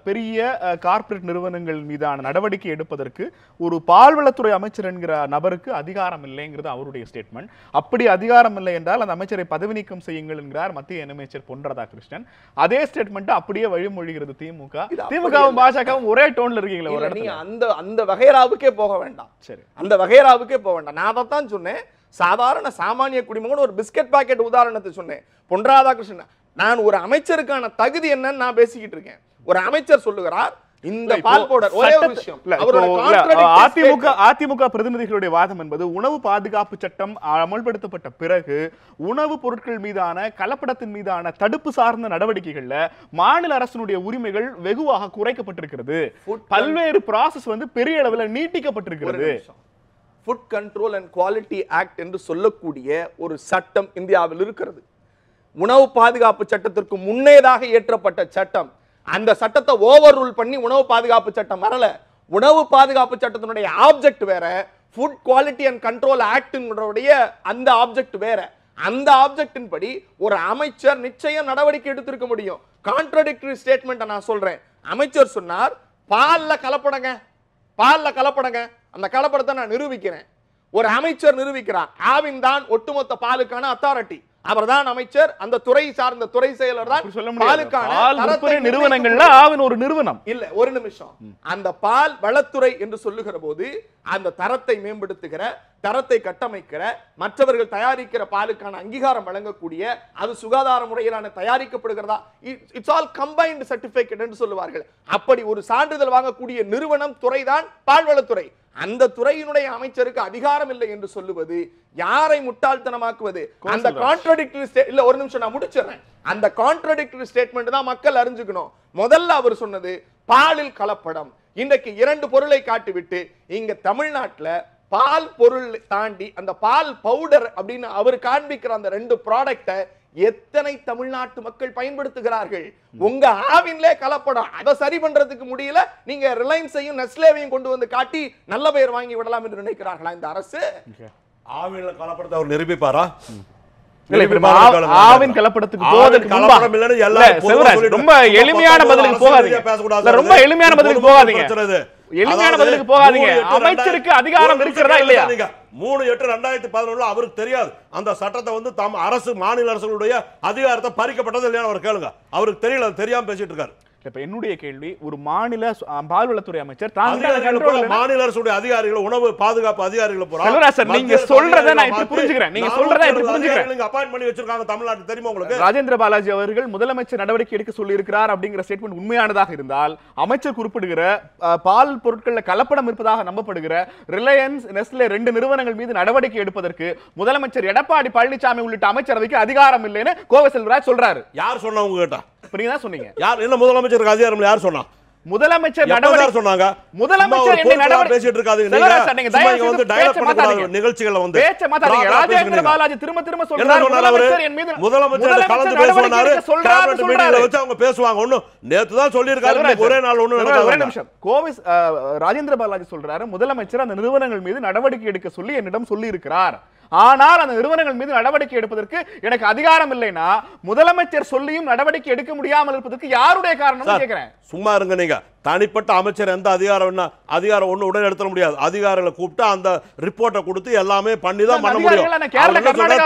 பெரிய கார்ப்பரேட் நிறுவனங்கள் மீதான நடவடிக்கை எடுப்பதற்கு ஒரு பால்வளத்துறை அமைச்சர் என்கிற நபருக்கு அதிகாரம் இல்லைங்கிறது அவருடைய ஸ்டேட்மெண்ட். அப்படி அதிகாரம் இல்லை என்றால் அந்த அமைச்சரை பதவி நீக்கம் செய்யுங்கள் என்கிறார் மத்திய இணையமைச்சர் பொன் ராதாகிருஷ்ணன். அதே ஸ்டேட்மெண்ட் அப்படியே வழிமொழிகிறது திமுக. திமுகவும் பாஜகவும் ஒரே டோன்ல இருக்கீங்களா? ஒரு இடத்துல அந்த வகைராவுக்கே போக வேண்டாம். சரி, அந்த வகைராவுக்கே போக வேண்டாம். நான் அதைத்தான் சொன்னேன். சாதாரண சாமானிய குடிமகன் ஒரு பிஸ்கட் பாக்கெட் உதாரணத்தை சொன்னேன். பொன் ராதாகிருஷ்ணன், நான் ஒரு அமைச்சருக்கான தகுதி என்னன்னு நான் பேசிக்கிட்டு இருக்கேன். ஒரு அமைச்சர் சொல்லுகிறார் இந்த பால் பவுடர். ஒரே ஒரு விஷயம், அதிமுக பிரதிநிதிகளுடைய வாதம் என்பது உணவு பாதுகாப்பு சட்டம் அமல்படுத்தப்பட்ட பிறகு உணவுப் பொருட்கள் மீதான கலப்படத்தின் மீதான தடுப்பு சார்ந்த நடவடிக்கைகள்ல மாநில அரசினுடைய உரிமைகள் வெகுவாக குறைக்கப்பட்டிருக்கிறது. பல்வேறு ப்ராசஸ் பெரிய அளவில் நீட்டிக்கப்பட்டிருக்கிறது. Food control and quality act என்று சொல்லக்கூடிய ஒரு சட்டம் இந்தியாவில் இருக்கிறது. உணவு பாதுகாப்பு சட்டத்திற்கு முன்னேதாக இயற்றப்பட்ட சட்டம். அந்த சட்டத்தை ஓவர் ரூல் பண்ணி உணவு பாதுகாப்பு சட்டம் வரல. உணவு பாதுகாப்பு சட்டத்தினுடைய ஆப்ஜெக்ட் வேற, ஃபுட் குவாலிட்டி அண்ட் கண்ட்ரோல் ஆக்டினுடைய அந்த ஆப்ஜெக்ட் வேற. அந்த ஆப்ஜெக்டின் படி ஒரு அமைச்சர் நிச்சயம் நடவடிக்கை எடுத்திருக்க முடியும். கான்ட்ரடிக்டரி ஸ்டேட்மெண்ட் நான் சொல்றேன். அமைச்சர் சொன்னார் பால்ல கலப்படங்க, பால்ல கலப்படங்க, அந்த கலப்படத்தை நான் நிரூபிக்கிறேன். ஒரு அமைச்சர் நிரூபிக்கிறார். ஆவின் தான் ஒட்டுமொத்த பாலுக்கான அத்தாரிட்டி. அவர் தான் அமைச்சர். அந்த துறை சார்ந்த துறை செயலர் தான் பாலுக்கான நிறுவனங்கள்ல ஆவின் ஒரு நிறுவனம் இல்ல. ஒரு நிமிஷம், அந்த பால் வளத்துறை என்று சொல்லுகிற போது அந்த தரத்தை மேம்படுத்துகிற, தரத்தை கட்டமைக்கிற, மற்றவர்கள் தயாரிக்கிற பாலுக்கான அங்கீகாரம் வழங்கக்கூடிய, அது சுகாதார முறையிலான தயாரிக்கப்படுகிறதா, இட்ஸ் ஆல் கம்பைன்ட் சர்டிபிகேட் என்று சொல்லுவார்கள். அப்படி ஒரு சான்றிதழ் வாங்கக்கூடிய நிறுவனம் துறைதான் பால்வளத்துறை. அந்த துறையினுடைய அமைச்சருக்கு அதிகாரம் இல்லை என்று சொல்லுவது யாரை முட்டாள்தனமாக்குவது? அந்த கான்ட்ரடிக்டரி இல்ல, ஒரு நிமிஷம் நான் முடிச்சிடுறேன். அந்த கான்ட்ரடிக்டரி ஸ்டேட்மெண்ட் தான் மக்கள் அறிஞ்சுக்கணும். முதல்ல அவர் சொன்னது பாலில் கலப்படம். இன்றைக்கு 2 பொருளை காட்டிவிட்டு இங்க தமிழ்நாட்டுல பால் பொருள் தாண்டி அந்த பால் பவுடர் அப்படின்னு அவர் காண்பிக்கிற அந்த 2 ப்ராடக்ட்டை எத்தனை தமிழ்நாட்டு மக்கள் பயன்படுத்துகிறார்கள்? உங்க ஆவின்லே கலப்படம். அதை சரி பண்றதுக்கு முடியல. நீங்க ரிலையன்ஸையும் நெஸ்லேவையும் கொண்டு வந்து காட்டி நல்ல பெயர் வாங்கி விடலாம் என்று நினைக்கிறார்களா இந்த அரசு? ஆவின்ல கலப்படத்தை அவர் நிரூபிப்பாரா? ஆவின் கலப்படத்துக்கு ரொம்ப எளிமையான பதிலுக்கு போகாதீங்க. ரொம்ப எளிமையான பதிலுக்கு போகாதீங்க. எளிமையான பதிலுக்கு போகாதீங்க. அமைச்சருக்கு அதிகாரம் இருக்கிறதா இல்லையா? 3/8/2011 அவருக்கு தெரியாது. அந்த சட்டத்தை தம் அரசு மாநில அரசுடைய அதிகாரத்தை பறிக்கப்பட்டது இல்லையா அவர் கேளுங்க. அவருக்கு தெரியல, தெரியாம பேசிட்டு இருக்காரு. இப்ப என்னுடைய கேள்வி, ஒரு மாநில பால்வளத்துறை அமைச்சர் மாநில அரசுடைய அதிகாரிகள், உணவு பாதுகாப்பு அதிகாரிகள் நீங்க சொல்றதை நான் இப்படி புரிஞ்சுக்கிறேன். நீங்க சொல்றதை இப்படி புரிஞ்சுக்கிறேன். அப்பாயின்ட் பண்ணி வச்சிருக்காங்க தமிழ்நாட்டுல, தெரியுமா உங்களுக்கு? ராஜேந்திர பாலாஜி அவர்கள் முதலமைச்சர் நடவடிக்கை எடுக்க சொல்லி இருக்கிறார் அப்படிங்கிற ஸ்டேட்மெண்ட் உண்மையானதாக இருந்தால், அமைச்சர் குறிப்பிடுகிற பால் பொருட்கள்ல கலப்படம் இருப்பதாக நம்பப்படுகிற ரிலையன்ஸ், நெஸ்லே 2 நிறுவனங்கள் மீது நடவடிக்கை எடுப்பதற்கு முதலமைச்சர் எடப்பாடி பழனிசாமி உள்ளிட்ட அமைச்சரவைக்கு அதிகாரம் இல்லைன்னு கோவை செல்வராஜ் சொல்றாரு. யார் சொன்னா உங்க கிட்ட? நீங்க தான் சொன்னீங்க. யார் என்ன முதலமைச்சருக்கு அதிகாரம் யார் சொன்னா? முதலமைச்சர் நடவடிக்கை சொன்னாங்க. முதலமைச்சர் என்ன நடவடிக்கை பேசிட்டு இருக்காதீங்க. நீங்க வந்து டயலாக் பண்ணக்கூடாது நிகழ்ச்சிகளை வந்து. பேச்ச மாத்தாதீங்க. ராஜேந்திர பாலாஜி திரும்ப சொல்றாரு முதலமைச்சர் என் மீது முதலமைச்சர் கலந்து பேசுறாரு. கேபினட் மீட்டிங்ல வச்சு அவங்க பேசுவாங்க. ஒண்ணு நேத்து தான் சொல்லி இருக்காரு, ஒரே நாள் ஒண்ணு நடக்காது. ஒரே நிமிஷம். கோவை ராஜேந்திர பாலாஜி சொல்றாரு முதலமைச்சர் அந்த நிறுவனங்கள் மீது நடவடிக்கை எடுக்க சொல்லி என்னிடம் சொல்லி இருக்கிறார். ஆனால் அந்த நிறுவனங்கள் மீது நடவடிக்கை எடுப்பதற்கு எனக்கு அதிகாரம் இல்லைனா முதலமைச்சர் சொல்லியும் நடவடிக்கை எடுக்க முடியாமல் இருப்பதற்கு யாருடைய காரணம் கேக்குறேன். சும்மா இருங்க. நீங்க தனிப்பட்ட அமைச்சர் எந்த அதிகாரம் ஒண்ணு உடனே எடுத்துட முடியாது. அதிகாரிகளை கூப்பிட்டு அந்த ரிப்போர்ட்டை கொடுத்து எல்லாமே பண்ணி தான் பண்ண முடியும்.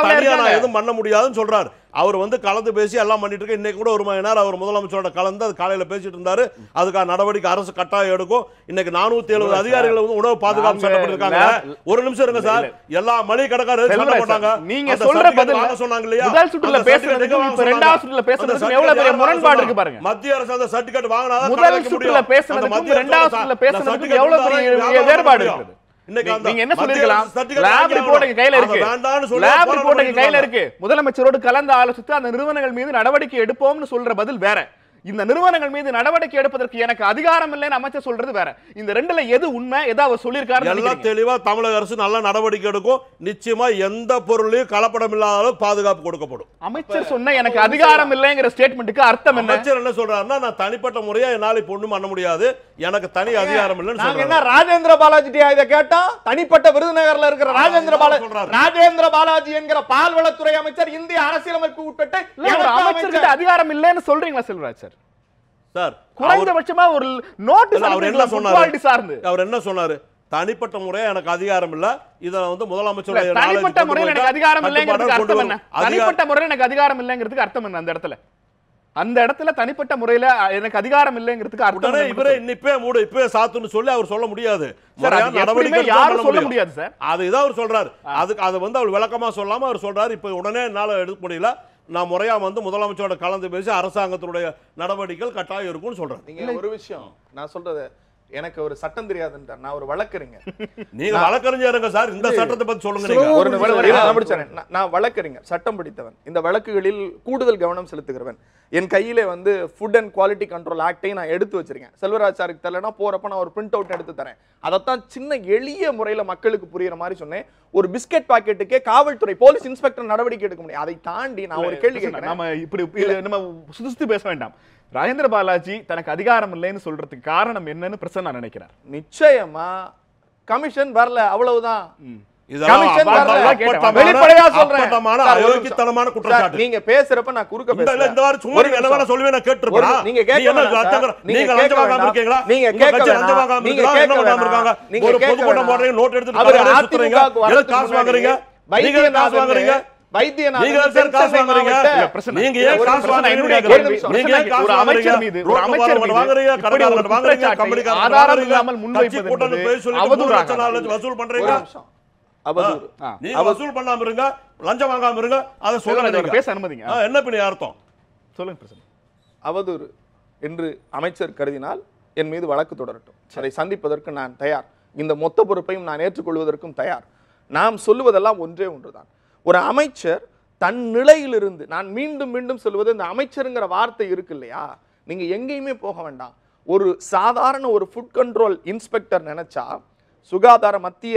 தனியா நான் எதுவும் பண்ண முடியாதுன்னு சொல்றாரு. அவர் வந்து கலந்து பேசி எல்லாம் பண்ணிட்டு இருக்க. இன்னைக்கு கூட 1 மணி நேரம் அவர் முதலமைச்சரோட கலந்து அது காலையில பேசிட்டு இருந்தாரு. அதுக்கான நடவடிக்கை அரசு கட்டாயம் எடுக்கும். இன்னைக்கு 470 அதிகாரிகள் வந்து உணவு பாதுகாப்பு சட்டம் இருக்காங்க. ஒரு நிமிஷம் இருங்க சார். எல்லா மளிகை கடைக்காரர் சண்டை போட்டாங்க. நீங்க சொல்ற பதில் சொன்னாங்க இல்லையா? முதல் சுற்றுல பேசுறதுக்கு இப்ப இரண்டாவது சுற்றுல பேசுறதுக்கு எவ்வளவு பெரிய முரண்பாடு இருக்கு பாருங்க. மத்திய அரசு அந்த சர்டிபிகேட் வாங்குனா முதல் சுற்றுல பேசுறதுக்கு இரண்டாவது சுற்றுல பேசுறதுக்கு எவ்வளவு பெரிய வேறுபாடு இருக்கு. நீங்க என்ன சொல்லிருக்கலாம்? லேப் ரிப்போர்ட் எங்க கையில இருக்கு. லேப் ரிப்போர்ட் எங்க கையில இருக்கு. முதலமைச்சரோடு கலந்து ஆலோசித்து அந்த நிறுவனங்கள் மீது நடவடிக்கை எடுப்போம்னு சொல்ற பதில் வேற. இந்த நிறுவனங்கள் மீது நடவடிக்கை எடுப்பதற்கு எனக்கு அதிகாரம் இல்லைன்னு அமைச்சர் சொல்றது வேற. இந்த ரெண்டுல எது உண்மை, எதை அவர் சொல்லியிருக்காரு? எல்லாம் தெளிவா தமிழக அரசு நல்ல நடவடிக்கை எடுக்கும். நிச்சயமா எந்த பொருளையும் கலப்படம் இல்லாத அளவுக்கு பாதுகாப்பு கொடுக்கப்படும். அமைச்சர் சொன்ன எனக்கு அதிகாரம் இல்லைங்கிற ஸ்டேட்மெண்ட்டுக்கு அர்த்தம் என்ன? அமைச்சர் என்ன சொல்றாருன்னா, நான் தனிப்பட்ட முறையா என்னால இப்ப ஒண்ணும் பண்ண முடியாது, எனக்கு தனி அதிகாரம் இல்லைன்னு சொல்றாரு. என்ன ராஜேந்திர பாலாஜி இதை கேட்டா தனிப்பட்ட விருதுநகர்ல இருக்கிற ராஜேந்திர பாலாஜி என்கிற பால்வளத்துறை அமைச்சர் இந்திய அரசியலமைப்பு உட்பட்டு அமைச்சருக்கு அதிகாரம் இல்லைன்னு சொல்றீங்களா செல்வராஜ் சார்? சார் குறைந்தபட்சமா ஒரு நோட்டீஸ் அவர் என்ன சொன்னாரு? அவர் என்ன சொன்னாரு? தனிப்பட்ட முறையா எனக்கு அதிகாரம் இல்ல. இத வந்து முதலமைச்சருடைய தனிப்பட்ட முறையில் எனக்கு அதிகாரம் இல்லைங்கிறதுக்கு அர்த்தம் என்ன? தனிப்பட்ட முறையில் எனக்கு அதிகாரம் இல்லைங்கிறதுக்கு அர்த்தம் என்ன? அந்த இடத்துல தனிப்பட்ட முறையில எனக்கு அதிகாரம் இல்லைங்கிறதுக்கு அர்த்தம் என்ன? இவரே இப்பவே சாத்துன்னு சொல்லி அவர் சொல்ல முடியாது. நடவடிக்கை யாரும் சொல்ல முடியாது சார். அதுதான் அவர் சொல்றாரு. அதுக்கு அதை வந்து அவர் விளக்கமா சொல்லாம அவர் சொல்றாரு, இப்ப உடனே என்னால எடுக்க முடியல, நான் முறையா வந்து முதலமைச்சரோட கலந்து பேசி அரசாங்கத்துடைய நடவடிக்கைகள் கட்டாயம் இருக்கும்னு சொல்றேன். நீங்க ஒரு விஷயம் நான் சொல்றது, எனக்கு ஒரு சட்டம் தெரியாதுன்றார். நான் ஒரு வழக்கறிஞர். நீங்க வழக்கறிஞருங்க சார். இந்த சட்டத்தை பத்தி சொல்லுங்க. நான் வழக்கறிஞர், சட்டம் படித்தவன், இந்த வழக்குகளில் கூடுதல் கவனம் செலுத்துகிறவன். என் கையில வந்து ஃபுட் அண்ட் குவாலிட்டி கண்ட்ரோல் ஆக்டை நான் எடுத்து வச்சிருக்கேன். செல்வராஜ் சாருக்கு தெரியலனா போறப்ப நான் ஒரு பிரிண்ட் அவுட் எடுத்து தரேன். அதைத்தான் சின்ன எளிய முறையில மக்களுக்கு புரியுற மாதிரி சொன்னேன். ஒரு பிஸ்கெட் பாக்கெட்டுக்கே காவல்துறை போலீஸ் இன்ஸ்பெக்டர் நடவடிக்கை எடுக்க முடியும். அதை தாண்டி நான் ஒரு கேள்வி கேட்கிறேன். நம்ம இப்படி நம்ம சுதுஸ்து பேச வேண்டாம். ராஜேந்திர பாலாஜி தனக்கு அதிகாரம் இல்லைன்னு சொல்றதுக்கு காரணம் என்னன்னு பிரச்சனை நான் நினைக்கிறேன். நிச்சயமா கமிஷன் வரல, அவ்வளவுதான். நீங்க பேசுறப்ப நான் குறுக்க பேசுறேன். வசூல் பண்ணாம இருங்க, லஞ்சம் வாங்காம இருங்க, அதை சொல்லுங்க. பேச அனுமதிங்க. என்ன பின்ன அர்த்தம் சொல்லுங்க. அவதூறு என்று அமைச்சர் கருதினால் என் மீது வழக்கு தொடரட்டும். அதை சந்திப்பதற்கு நான் தயார். இந்த மொத்த பொறுப்பையும் நான் ஏற்றுக்கொள்வதற்கும் தயார். நாம் சொல்லுவதெல்லாம் ஒன்றே ஒன்றுதான். ஒரு அமைச்சர் தன் நிலையிலிருந்து, நான் மீண்டும் மீண்டும் சொல்வது, இந்த அமைச்சருங்கிற வார்த்தை இருக்கு இல்லையா, நீங்க எங்கேயுமே போக வேண்டாம். ஒரு சாதாரண ஒரு ஃபுட் கண்ட்ரோல் இன்ஸ்பெக்டர் நினைச்சா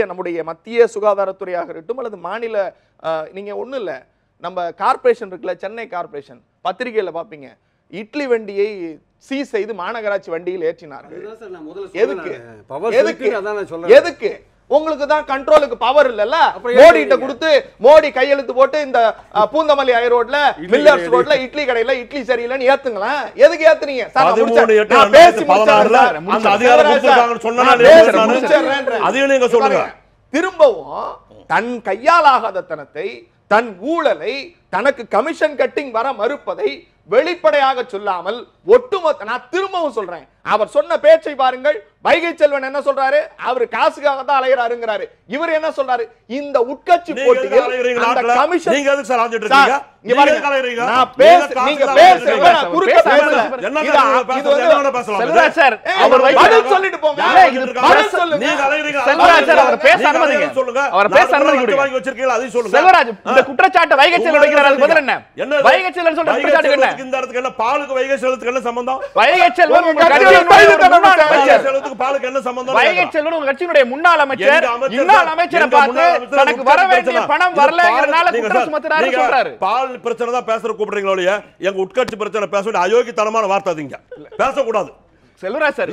நம்முடைய மத்திய சுகாதாரத்துறையாக இருக்கட்டும் அல்லது மாநில, நீங்க ஒண்ணு இல்ல, நம்ம கார்பரேஷன் இருக்குல்ல, சென்னை கார்பரேஷன், பத்திரிகையில பாப்பீங்க, இட்லி வண்டியை சீஸ் செய்து மாநகராட்சி வண்டியில் ஏற்றினார்கள். எதுக்கு? உங்களுக்கு தான் கண்ட்ரோலுக்கு பவர் இல்லல்ல. மோடி கிட்ட கொடுத்து மோடி கையெழுத்து போட்டு இந்த பூந்தமல்லி ஹை ரோட்ல, மில்லர்ஸ் ரோட்ல இட்லி கடையில இட்லி சரியில்லைன்னு ஏத்துங்களா? எதுக்கு ஏத்துறீங்க? திரும்பவும் தன் கையால் ஆகாத தனத்தை, தன் ஊழலை, தனக்கு கமிஷன் கட்டிங் வர மறுப்பதை வெளிப்படையாக சொல்லாமல் ஒட்டுமொத்த, நான் திரும்பவும் சொல்றேன், அவர் சொன்ன பேச்சை பாருங்கள். வைகை செல்வன் என்ன சொல்றாரு? அவர் காசுக்காக தான் அலையறாருங்கிறாரு. இவர் என்ன சொல்றாரு? இந்த உட்கட்சி போட்டியில் அந்த கமிஷன் நீங்க எதுக்கு சார் ஆஞ்சிட்டு இருக்கீங்க? இங்க பாருங்க, நான் நீங்க பேசுறீங்க, நான் குறுக்க பேசல. என்ன பேசலாம் செல்வராஜ் சார், அவர் பதில் சொல்லிட்டு போங்க. பதில் சொல்லுங்க. நீங்க அலையறீங்க. செல்வராஜ் சார், அவர் பேச அனுமதிங்க. சொல்லுங்க. அவர் பேச அனுமதிங்க. வாங்கி வச்சிருக்கீங்க, அதை சொல்லுங்க. செல்வராஜ், இந்த குற்றச்சாட்டு வைகை செல்வன் வைக்கிறார், அதுக்கு பதில் என்ன? வைகை செல்வன் சொல்ற குற்றச்சாட்டு என்ன? இந்த இடத்துக்கு என்ன பாலுக்கு வைகை செல்வத்துக்கு என்ன சம்பந்தம்? வைகை செல்வன் உங்க கட்சியினுடைய பாலுக்கு என்ன சம்பந்தம்? வைகை செல்வன் உங்க கட்சியினுடைய முன்னாள் அமைச்சர், இன்னாள் அமைச்சரை பார்த்து தனக்கு வர வேண்டிய பணம் வரலங்கறனால குற்றம் சுமத்துறாரு சொல்றாரு. பால் பிரச்சனை தான் பேசுற கூப்பிடுறீங்களோ இல்லையா? எங்க உட்கட்சி பிரச்சனை பேச வேண்டிய அயோக்கியத்தனமான வார்த்தை அதிங்க பேசக்கூடாது. செல்வராஜ் சார்,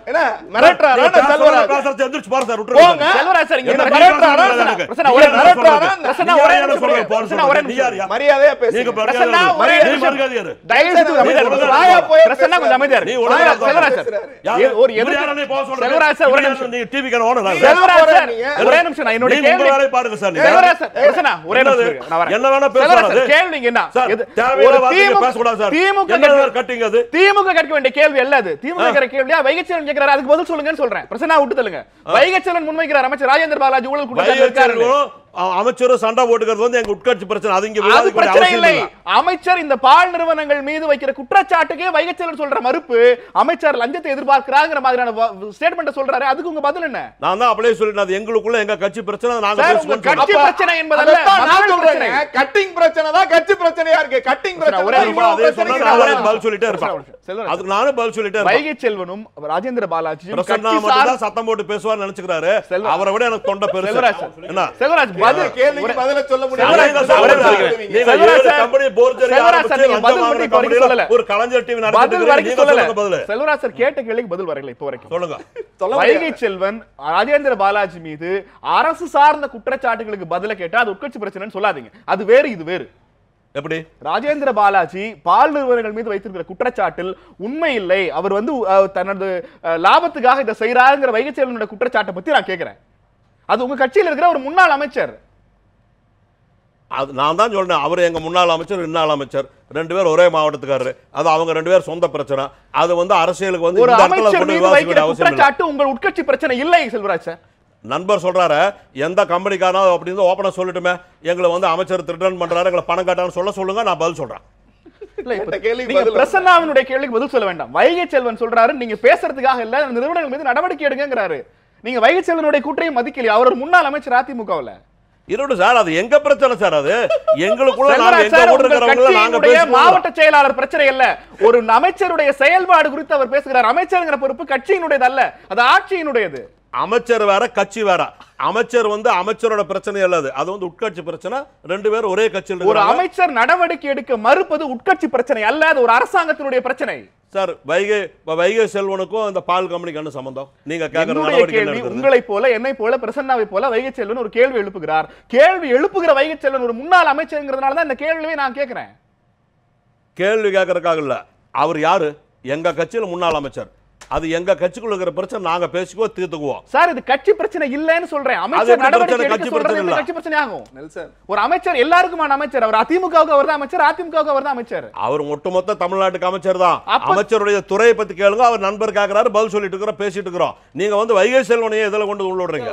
என்ன மிரட்டறாரா? செல்வராஜ் பேசுறது எந்திரச்சு பாரு சார், விட்டுருங்க. போங்க. செல்வராஜ் சார், இங்க மிரட்டறாரா? பிரச்சனை ஒரே மிரட்டறாரா? பிரச்சனை ஒரே பிரச்சனை ஒரே மரியாதையா பேசுங்க. நீங்க பிரச்சனை ஒரே மரியாதையா தயவு செய்து அமைதியா இருங்க. வாயா போய் பிரச்சனை கொஞ்சம் அமைதியா நீ இருங்க. ஒழுங்கா செல்வராஜ் சார், ஒரு எதிரானே போக சொல்றீங்க. செல்வராஜ் சார், ஒரே நிமிஷம். நீங்க டிவி கான ஓனர் செல்வராஜ் சார், ஒரே நிமிஷம். நான் என்னோட கேள்வி வேலை பாருங்க சார். நீங்க செல்வராஜ் சார், பிரச்சனை ஒரே நிமிஷம். நான் வரேன். என்ன வேணா செல்வராஜ் பேசலாம். சார், கேள்விங்க என்ன? சார், இது தேவையில்லாத ஒரு வார்த்தைங்க பேசக்கூடாது சார். திமுக என்ன கட்டிங் அது? திமுக கேட்க வேண்டிய கேள்வி அல்ல அது. திமுக கேட்கிற கேள்வியா வைகை செல்வன் கேட்கிறாரு, அதுக்கு பதில் சொல்லுங்கன்னு சொல்றேன். பிரச்சனை விட்டு தள்ளுங்க. வைகை செல்வன் முன்வைக்கிறார் அமைச்சர் ராஜேந்திர பாலாஜி ஊழல் குற்றச்சாட்டு இருக்காரு. அமைச்சரும் சண்டை போட்டுக்கிறது வந்து எங்க உட்கட்சி பிரச்சனை. அது இங்க அது பிரச்சனை இல்லை. அமைச்சர் இந்த பால் நிறுவனங்கள் மீது வைக்கிற குற்றச்சாட்டுக்கே வைகை செல்வன் சொல்ற மறுப்பு, அமைச்சர் லஞ்சத்தை எதிர்பார்க்கிறாங்கிற மாதிரியான ஸ்டேட்மெண்ட் சொல்றாரு. அதுக்கு உங்க பதில் என்ன? நான் தான் அப்படியே சொல்லிட்டேன், அது எங்களுக்குள்ள எங்க கட்சி பிரச்சனை, நாங்க சார், உங்க பேசுவோம். கட்சி பிரச்சனை என்பதல்ல, நான் சொல்றேன். கட்டிங் பிரச்சனை தான் கட்சி பிரச்சனையா இருக்கு. கட்டிங் பிரச்சனை ஒரே அதே சொன்னா நான் பதில் சொல்லிட்டே இருப்பேன். அதுக்கு நானும் பதில் சொல்லிட்டே இருப்பேன். வைகை செல்வனும் ராஜேந்திர பாலாஜி பிரசன்னா மட்டும் தான் சத்தம் போட்டு பேசுவார் நினைச்சுக்கிறாரு. அவரை விட எனக்கு தொண்டை பெருசு. என்ன செல்வராஜ் பதில் கேள்விக்கு பதில சொல்ல முடியாது. ஒரு கலைஞர் டிவி நடத்திட்டு செல்வராஜ் சார் கேட்ட கேள்விக்கு பதில் வரல இப்போ வரைக்கும். சொல்லுங்க. வைகை செல்வன் ராஜேந்திர பாலாஜி மீது அரசு சார்ந்த குற்றச்சாட்டுகளுக்கு பதில கேட்டா அது உட்கட்சி பிரச்சனைன்னு சொல்லாதீங்க. அது வேறு, இது வேறு. எப்படி? ராஜேந்திர பாலாஜி பால் நிறுவனங்கள் மீது வைத்திருக்கிற குற்றச்சாட்டில் உண்மை இல்லை, அவர் வந்து தனது லாபத்துக்காக இதை செய்யறாருங்கிற வைகை செல்வனுடைய குற்றச்சாட்டை பத்தி நான் கேட்கிறேன். அது உங்க கட்சியில் இருக்கிற ஒரு முன்னாள் அமைச்சர். அது நான் தான் சொல்றேன், அவர் எங்க முன்னாள் அமைச்சர், இன்னாள் அமைச்சர், ரெண்டு பேர் ஒரே மாவட்டத்துக்காரரு. அது அவங்க ரெண்டு பேர் சொந்த பிரச்சனை. அது வந்து அரசியலுக்கு வந்து ஒரு அமைச்சர் மீது வைக்கிற குற்றச்சாட்டு உங்கள் உட்கட்சி பிரச்சனை இல்லை செல்வராஜ் சார். நண்பர் சொல்றாரு, எந்த கம்பெனிக்காரனும் அப்படின்னு ஓப்பனா சொல்லட்டுமே, எங்களை வந்து அமைச்சர் ரிட்டர்ன் பண்றாரு, எங்களை பணம் காட்டான்னு சொல்லுங்க, நான் பதில் சொல்றேன். பிரசன்னாவினுடைய கேள்விக்கு பதில் சொல்ல வேண்டாம். வைகை செல்வன் சொல்றாரு, நீங்க பேசுறதுக்காக இல்ல, நிறுவனங்கள் மீது நடவடிக்கை எடுங்கிறாரு. நீங்க வைகை செல்வனுடைய கூற்றையும் மதிக்கலையா? அவர் ஒரு முன்னாள் அமைச்சர் அதிமுகவில். இருடு சார், அது எங்க பிரச்சனை சார். அது எங்களுக்குள்ள மாவட்ட செயலாளர் பிரச்சனை இல்ல, ஒரு அமைச்சருடைய செயல்பாடு குறித்து அவர் பேசுகிறார். அமைச்சருங்கிற பொறுப்பு கட்சியினுடையது அல்ல, அது ஆட்சியினுடையது. அமைச்சர் வேற, கட்சி வேற. அமைச்சர் வந்து அமைச்சரோட பிரச்சனை அல்லது, அது வந்து உட்கட்சி பிரச்சனை. ரெண்டு பேரும் ஒரே கட்சியில். ஒரு அமைச்சர் நடவடிக்கை எடுக்க மறுப்பது உட்கட்சி பிரச்சனை அல்ல, அது ஒரு அரசாங்கத்தினுடைய பிரச்சனை. சார், வைகை செல்வனுக்கும் இந்த பால் கம்பெனிக்கு என்ன சம்பந்தம்? நீங்க கேள்வி உங்களை போல என்னை போல பிரசன்னாவை போல வைகை செல்வன் ஒரு கேள்வி எழுப்புகிறார். கேள்வி எழுப்புகிற வைகை செல்வன் ஒரு முன்னாள் அமைச்சர்ங்கிறதுனால தான் இந்த கேள்வியை நான் கேட்கிறேன். கேள்வி கேட்கறதுக்காக இல்ல. அவர் யாரு? எங்க கட்சியில் முன்னாள் அமைச்சர். அது எங்க கட்சிக்குள்ள இருக்கிற பிரச்சனை, நாங்க பேசிக்குவோம், தீர்த்துக்குவோம். சார், இது கட்சி பிரச்சனை இல்லன்னு சொல்றேன். அமைச்சர் நடவடிக்கை எடுக்க சொல்றது கட்சி பிரச்சனை ஆகும். நெல்சன், ஒரு அமைச்சர் எல்லாருக்குமான அமைச்சர். அவர் அதிமுகவுக்கு அவர் தான் அமைச்சர், அதிமுகவுக்கு அவர் தான் அமைச்சர். அவர் ஒட்டுமொத்த தமிழ்நாட்டுக்கு அமைச்சர் தான். அமைச்சருடைய துறையை பத்தி கேளுங்க. அவர் நண்பர் கேட்கிறாரு, பதில் சொல்லிட்டு இருக்கிறோம், பேசிட்டு இருக்கிறோம். நீங்க வந்து வைகை செல்வனையே இதுல கொண்டு உள்ள விடுறீங்க.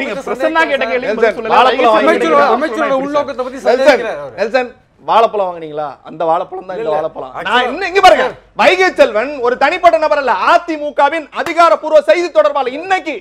நீங்க பிரசன்னா கேட்ட கேள்வி பதில் சொல்லல. அமைச்சரோட உள்நோக்கத்தை பத்தி சொல்லுங்க. நெல்சன், வாழைப்பழம் வாங்குனீங்களா? அந்த வாழைப்பழம் தான் இந்த வாழைப்பழம். நான் இன்னும் இங்க பாருங்க, வைகை செல்வன் ஒரு தனிப்பட்ட நபர் அல்ல, அதிமுகவின் அதிகாரப்பூர்வ செய்தி தொடர்பாளர். இன்னைக்கு